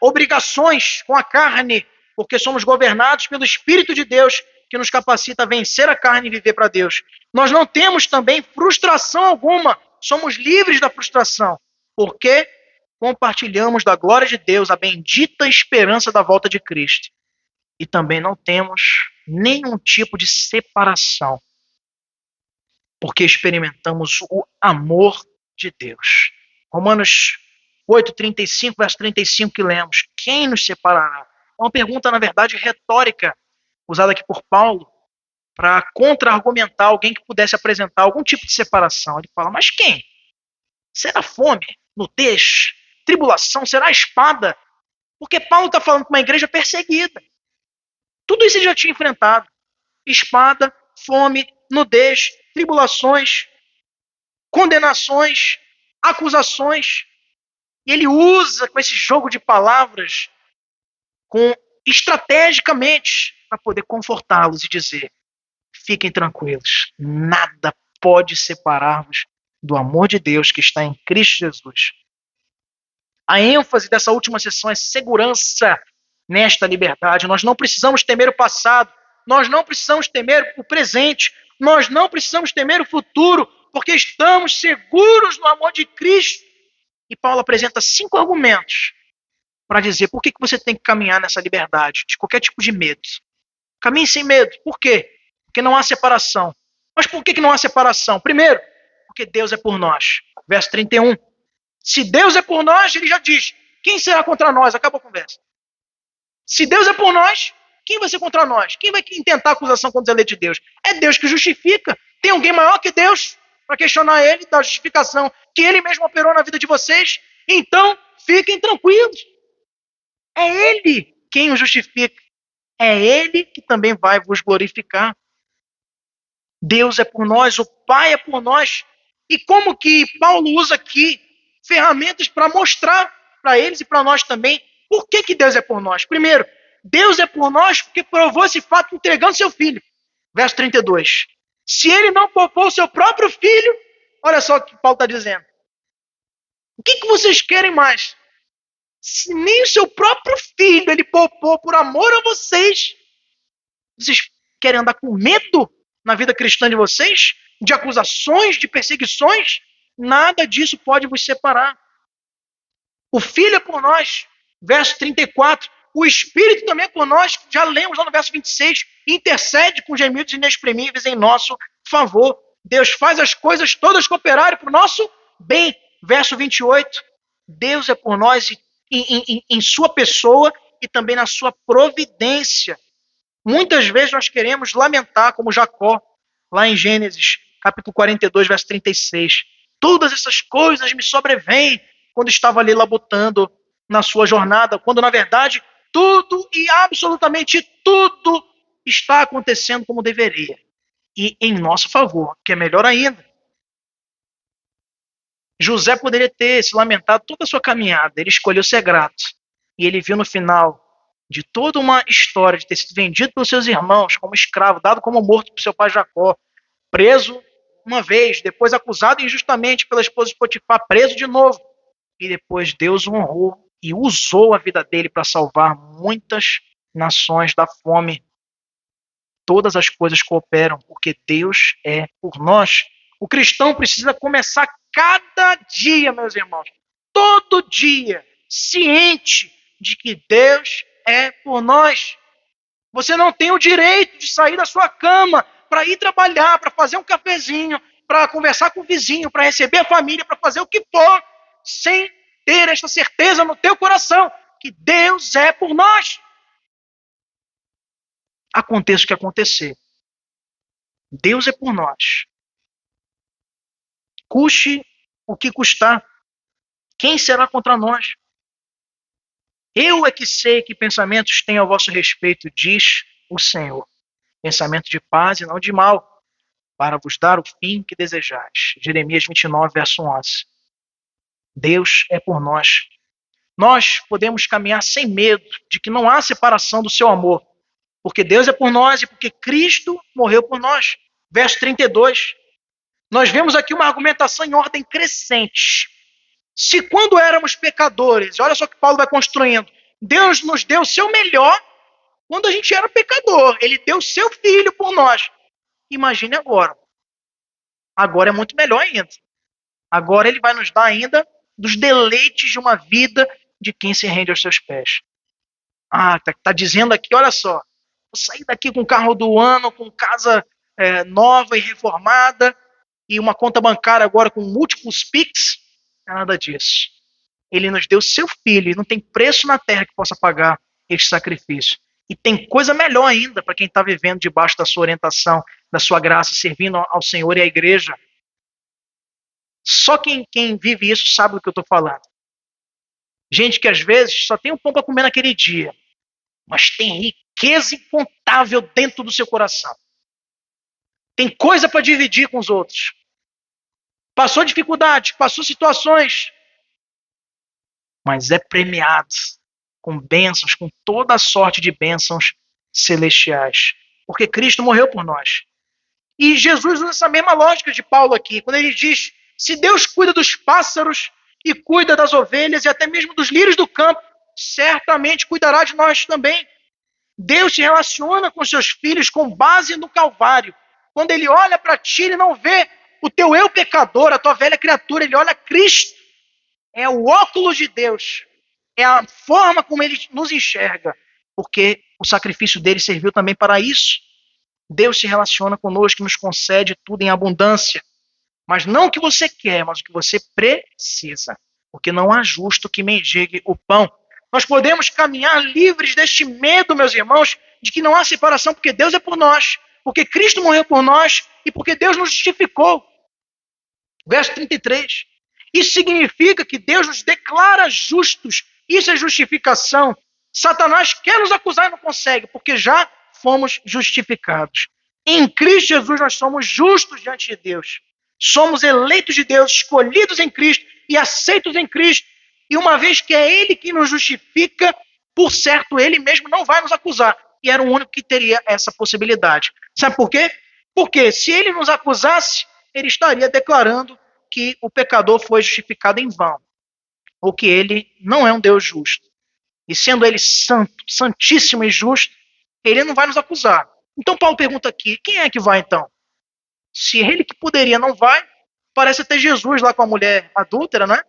obrigações com a carne, porque somos governados pelo Espírito de Deus, que nos capacita a vencer a carne e viver para Deus. Nós não temos também frustração alguma, somos livres da frustração, porque compartilhamos da glória de Deus, a bendita esperança da volta de Cristo. E também não temos nenhum tipo de separação, porque experimentamos o amor de Deus. Romanos 8:35, verso 35 que lemos. Quem nos separará? É uma pergunta, na verdade, retórica, usada aqui por Paulo, para contra-argumentar alguém que pudesse apresentar algum tipo de separação. Ele fala, mas quem? Será fome, nudez, tribulação, será espada? Porque Paulo está falando com uma igreja perseguida. Tudo isso ele já tinha enfrentado. Espada, fome, nudez, tribulações, condenações, acusações. E ele usa com esse jogo de palavras estrategicamente para poder confortá-los e dizer: fiquem tranquilos, nada pode separar-vos do amor de Deus que está em Cristo Jesus. A ênfase dessa última sessão é segurança nesta liberdade. Nós não precisamos temer o passado, nós não precisamos temer o presente, nós não precisamos temer o futuro, porque estamos seguros no amor de Cristo. E Paulo apresenta 5 argumentos para dizer por que você tem que caminhar nessa liberdade, de qualquer tipo de medo. Caminhe sem medo. Por quê? Porque não há separação. Mas por que não há separação? Primeiro, porque Deus é por nós. Verso 31. Se Deus é por nós, ele já diz, quem será contra nós? Acabou a conversa. Se Deus é por nós, quem vai ser contra nós? Quem vai intentar acusação contra os eleitos de Deus? É Deus que justifica. Tem alguém maior que Deus para questionar ele da justificação que ele mesmo operou na vida de vocês? Então, fiquem tranquilos. É ele quem o justifica. É ele que também vai vos glorificar. Deus é por nós, o Pai é por nós. E como que Paulo usa aqui ferramentas para mostrar para eles e para nós também por que Deus é por nós? Primeiro, Deus é por nós porque provou esse fato entregando seu filho. Verso 32. Se ele não poupou o seu próprio filho, olha só o que Paulo está dizendo. O que vocês querem mais? Se nem o seu próprio filho ele poupou por amor a vocês, vocês querem andar com medo na vida cristã de vocês? De acusações, de perseguições? Nada disso pode vos separar. O Filho é por nós. Verso 34. O Espírito também é por nós. Já lemos lá no verso 26. Intercede com gemidos inexprimíveis em nosso favor. Deus faz as coisas todas cooperarem para o nosso bem. Verso 28. Deus é por nós em sua pessoa e também na sua providência. Muitas vezes nós queremos lamentar, como Jacó, lá em Gênesis, capítulo 42, verso 36. Todas essas coisas me sobrevêm quando estava ali labutando na sua jornada, quando na verdade tudo e absolutamente tudo está acontecendo como deveria. E em nosso favor, que é melhor ainda. José poderia ter se lamentado toda a sua caminhada, ele escolheu ser grato. E ele viu no final de toda uma história de ter sido vendido pelos seus irmãos como escravo, dado como morto por seu pai Jacó, preso uma vez, depois acusado injustamente pela esposa de Potifar, preso de novo. E depois Deus o honrou e usou a vida dele para salvar muitas nações da fome. Todas as coisas cooperam porque Deus é por nós. O cristão precisa começar cada dia, meus irmãos, todo dia, ciente de que Deus é por nós. Você não tem o direito de sair da sua cama para ir trabalhar, para fazer um cafezinho, para conversar com o vizinho, para receber a família, para fazer o que for, sem ter esta certeza no teu coração que Deus é por nós. Aconteça o que acontecer, Deus é por nós. Custe o que custar, quem será contra nós? Eu é que sei que pensamentos tenho a vosso respeito, diz o Senhor. Pensamento de paz e não de mal, para vos dar o fim que desejais. Jeremias 29, verso 11. Deus é por nós. Nós podemos caminhar sem medo de que não há separação do seu amor, porque Deus é por nós e porque Cristo morreu por nós. Verso 32. Nós vemos aqui uma argumentação em ordem crescente. Se quando éramos pecadores, olha só que Paulo vai construindo, Deus nos deu o seu melhor quando a gente era pecador. Ele deu o seu filho por nós. Imagine agora. Agora é muito melhor ainda. Agora ele vai nos dar ainda dos deleites de uma vida de quem se rende aos seus pés. Tá dizendo aqui, olha só, vou sair daqui com o carro do ano, com casa nova e reformada, e uma conta bancária agora com múltiplos Pix. Não é nada disso. Ele nos deu seu filho, e não tem preço na terra que possa pagar este sacrifício. E tem coisa melhor ainda para quem está vivendo debaixo da sua orientação, da sua graça, servindo ao Senhor e à igreja. Só quem vive isso sabe do que eu estou falando. Gente que às vezes só tem um pão para comer naquele dia, mas tem riqueza incontável dentro do seu coração. Tem coisa para dividir com os outros. Passou dificuldades, passou situações, mas é premiado com bênçãos, com toda a sorte de bênçãos celestiais. Porque Cristo morreu por nós. E Jesus usa essa mesma lógica de Paulo aqui, quando ele diz, se Deus cuida dos pássaros e cuida das ovelhas e até mesmo dos lírios do campo, certamente cuidará de nós também. Deus se relaciona com seus filhos com base no Calvário. Quando ele olha para ti, ele não vê o teu eu pecador, a tua velha criatura, ele olha Cristo. É o óculos de Deus. É a forma como ele nos enxerga. Porque o sacrifício dele serviu também para isso. Deus se relaciona conosco e nos concede tudo em abundância. Mas não o que você quer, mas o que você precisa. Porque não há justo que mendigue o pão. Nós podemos caminhar livres deste medo, meus irmãos, de que não há separação, porque Deus é por nós, porque Cristo morreu por nós e porque Deus nos justificou. Verso 33. Isso significa que Deus nos declara justos. Isso é justificação. Satanás quer nos acusar e não consegue, porque já fomos justificados. Em Cristo Jesus nós somos justos diante de Deus. Somos eleitos de Deus, escolhidos em Cristo e aceitos em Cristo. E uma vez que é Ele que nos justifica, por certo, Ele mesmo não vai nos acusar. E era o único que teria essa possibilidade. Sabe por quê? Porque se Ele nos acusasse, Ele estaria declarando que o pecador foi justificado em vão. Ou que Ele não é um Deus justo. E sendo Ele santo, santíssimo e justo, Ele não vai nos acusar. Então Paulo pergunta aqui, quem é que vai então? Se Ele que poderia não vai, parece até Jesus lá com a mulher adúltera, não é?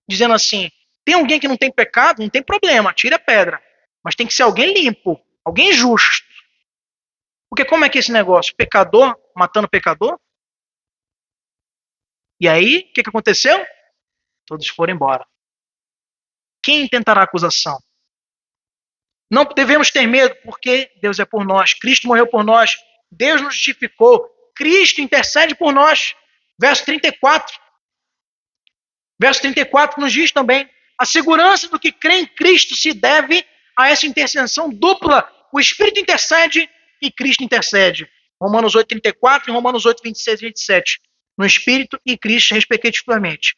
Dizendo assim, tem alguém que não tem pecado? Não tem problema, tira a pedra. Mas tem que ser alguém limpo, alguém justo. Porque como é que é esse negócio? Pecador matando pecador? E aí, o que aconteceu? Todos foram embora. Quem tentará acusação? Não devemos ter medo, porque Deus é por nós. Cristo morreu por nós. Deus nos justificou. Cristo intercede por nós. Verso 34. Verso 34 nos diz também, a segurança do que crê em Cristo se deve a essa intercessão dupla. O Espírito intercede e Cristo intercede. Romanos 8, 34 e Romanos 8, 26 e 27. No Espírito e Cristo, respectivamente.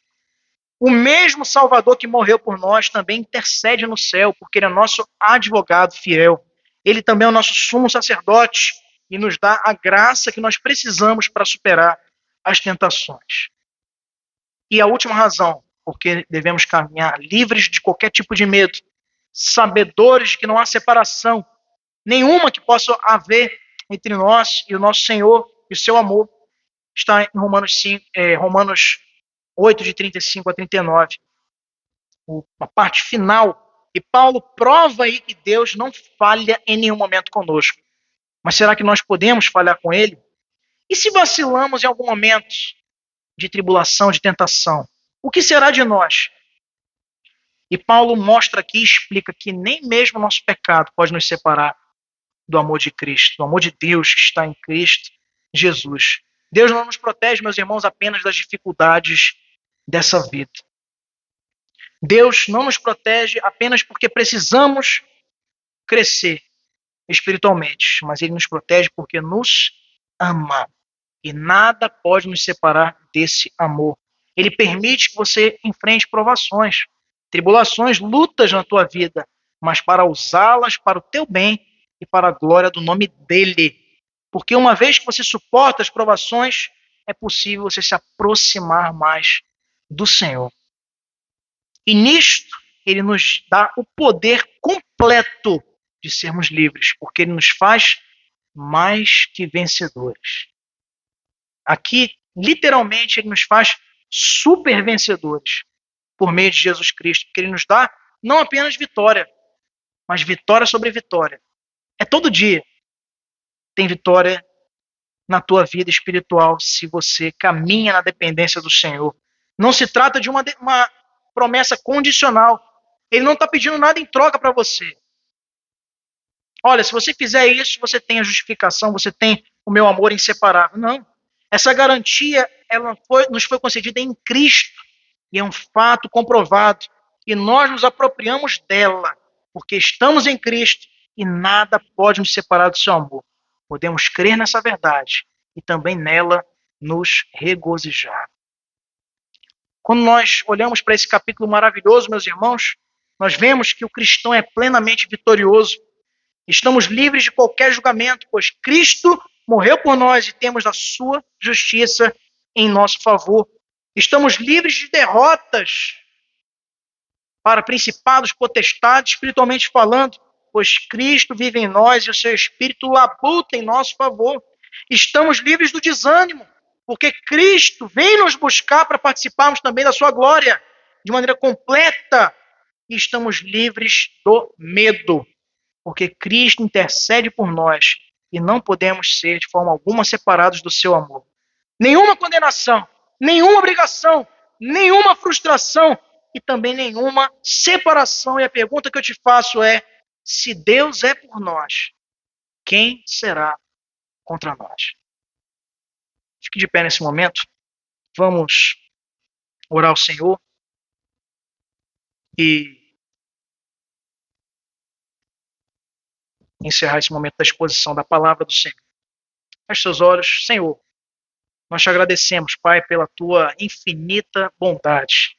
O mesmo Salvador que morreu por nós também intercede no céu, porque ele é nosso advogado fiel. Ele também é o nosso sumo sacerdote e nos dá a graça que nós precisamos para superar as tentações. E a última razão, porque devemos caminhar livres de qualquer tipo de medo, sabedores de que não há separação nenhuma que possa haver entre nós e o nosso Senhor e o seu amor, está em Romanos 8, de 35 a 39, a parte final. E Paulo prova aí que Deus não falha em nenhum momento conosco. Mas será que nós podemos falhar com ele? E se vacilamos em algum momento de tribulação, de tentação, o que será de nós? E Paulo mostra aqui e explica que nem mesmo o nosso pecado pode nos separar do amor de Cristo, do amor de Deus que está em Cristo Jesus. Deus não nos protege, meus irmãos, apenas das dificuldades dessa vida. Deus não nos protege apenas porque precisamos crescer espiritualmente, mas Ele nos protege porque nos ama. E nada pode nos separar desse amor. Ele permite que você enfrente provações, tribulações, lutas na tua vida, mas para usá-las para o teu bem e para a glória do nome dEle. Porque uma vez que você suporta as provações, é possível você se aproximar mais do Senhor. E nisto, Ele nos dá o poder completo de sermos livres, porque Ele nos faz mais que vencedores. Aqui, literalmente, Ele nos faz super vencedores por meio de Jesus Cristo, porque Ele nos dá não apenas vitória, mas vitória sobre vitória. É todo dia tem vitória na tua vida espiritual se você caminha na dependência do Senhor. Não se trata de uma promessa condicional. Ele não está pedindo nada em troca para você. Olha, se você fizer isso, você tem a justificação, você tem o meu amor inseparável. Não. Essa garantia nos foi concedida em Cristo e é um fato comprovado. E nós nos apropriamos dela, porque estamos em Cristo e nada pode nos separar do seu amor. Podemos crer nessa verdade e também nela nos regozijar. Quando nós olhamos para esse capítulo maravilhoso, meus irmãos, nós vemos que o cristão é plenamente vitorioso. Estamos livres de qualquer julgamento, pois Cristo morreu por nós e temos a sua justiça em nosso favor. Estamos livres de derrotas para principados, potestades, espiritualmente falando, pois Cristo vive em nós e o seu Espírito labuta em nosso favor. Estamos livres do desânimo, porque Cristo vem nos buscar para participarmos também da sua glória de maneira completa. E estamos livres do medo, porque Cristo intercede por nós e não podemos ser de forma alguma separados do seu amor. Nenhuma condenação, nenhuma obrigação, nenhuma frustração e também nenhuma separação. E a pergunta que eu te faço é: se Deus é por nós, quem será contra nós? Fique de pé nesse momento. Vamos orar ao Senhor e encerrar esse momento da exposição da palavra do Senhor. Feche seus olhos. Senhor, nós te agradecemos, Pai, pela tua infinita bondade.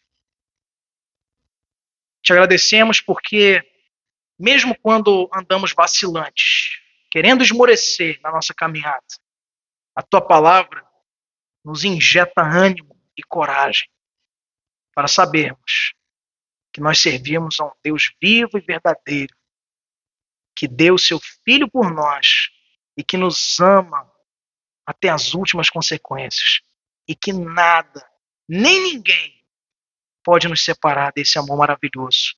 Te agradecemos porque, mesmo quando andamos vacilantes, querendo esmorecer na nossa caminhada, a tua palavra nos injeta ânimo e coragem para sabermos que nós servimos a um Deus vivo e verdadeiro, que deu seu Filho por nós e que nos ama até as últimas consequências e que nada, nem ninguém pode nos separar desse amor maravilhoso.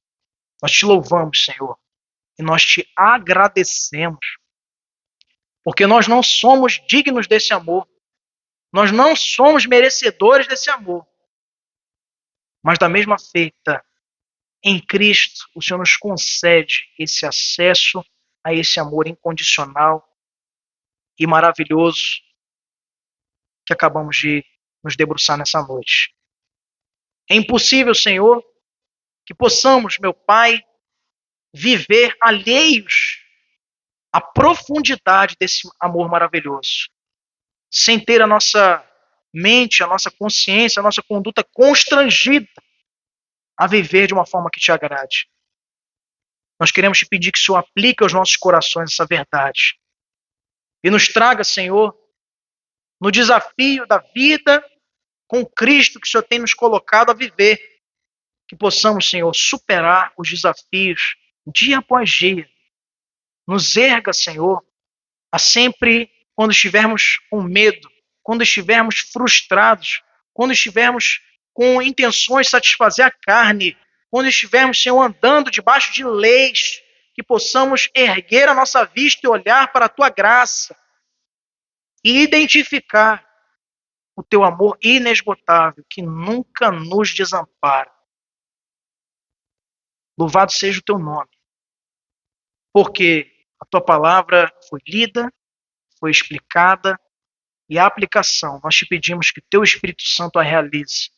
Nós te louvamos, Senhor, e nós te agradecemos, porque nós não somos dignos desse amor, nós não somos merecedores desse amor, mas da mesma feita, em Cristo, o Senhor nos concede esse acesso a esse amor incondicional e maravilhoso que acabamos de nos debruçar nessa noite. É impossível, Senhor, que possamos, meu Pai, viver alheios à profundidade desse amor maravilhoso, sem ter a nossa mente, a nossa consciência, a nossa conduta constrangida a viver de uma forma que te agrade. Nós queremos te pedir que o Senhor aplique aos nossos corações essa verdade. E nos traga, Senhor, no desafio da vida com Cristo que o Senhor tem nos colocado a viver. Que possamos, Senhor, superar os desafios dia após dia. Nos erga, Senhor, a sempre, quando estivermos com medo, quando estivermos frustrados, quando estivermos com intenções de satisfazer a carne, quando estivermos, Senhor, andando debaixo de leis, que possamos erguer a nossa vista e olhar para a Tua graça e identificar o Teu amor inesgotável, que nunca nos desampara. Louvado seja o Teu nome, porque a Tua palavra foi lida, foi explicada, e a aplicação, nós te pedimos que Teu Espírito Santo a realize,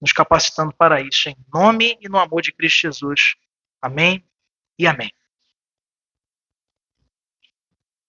nos capacitando para isso, em nome e no amor de Cristo Jesus. Amém e amém.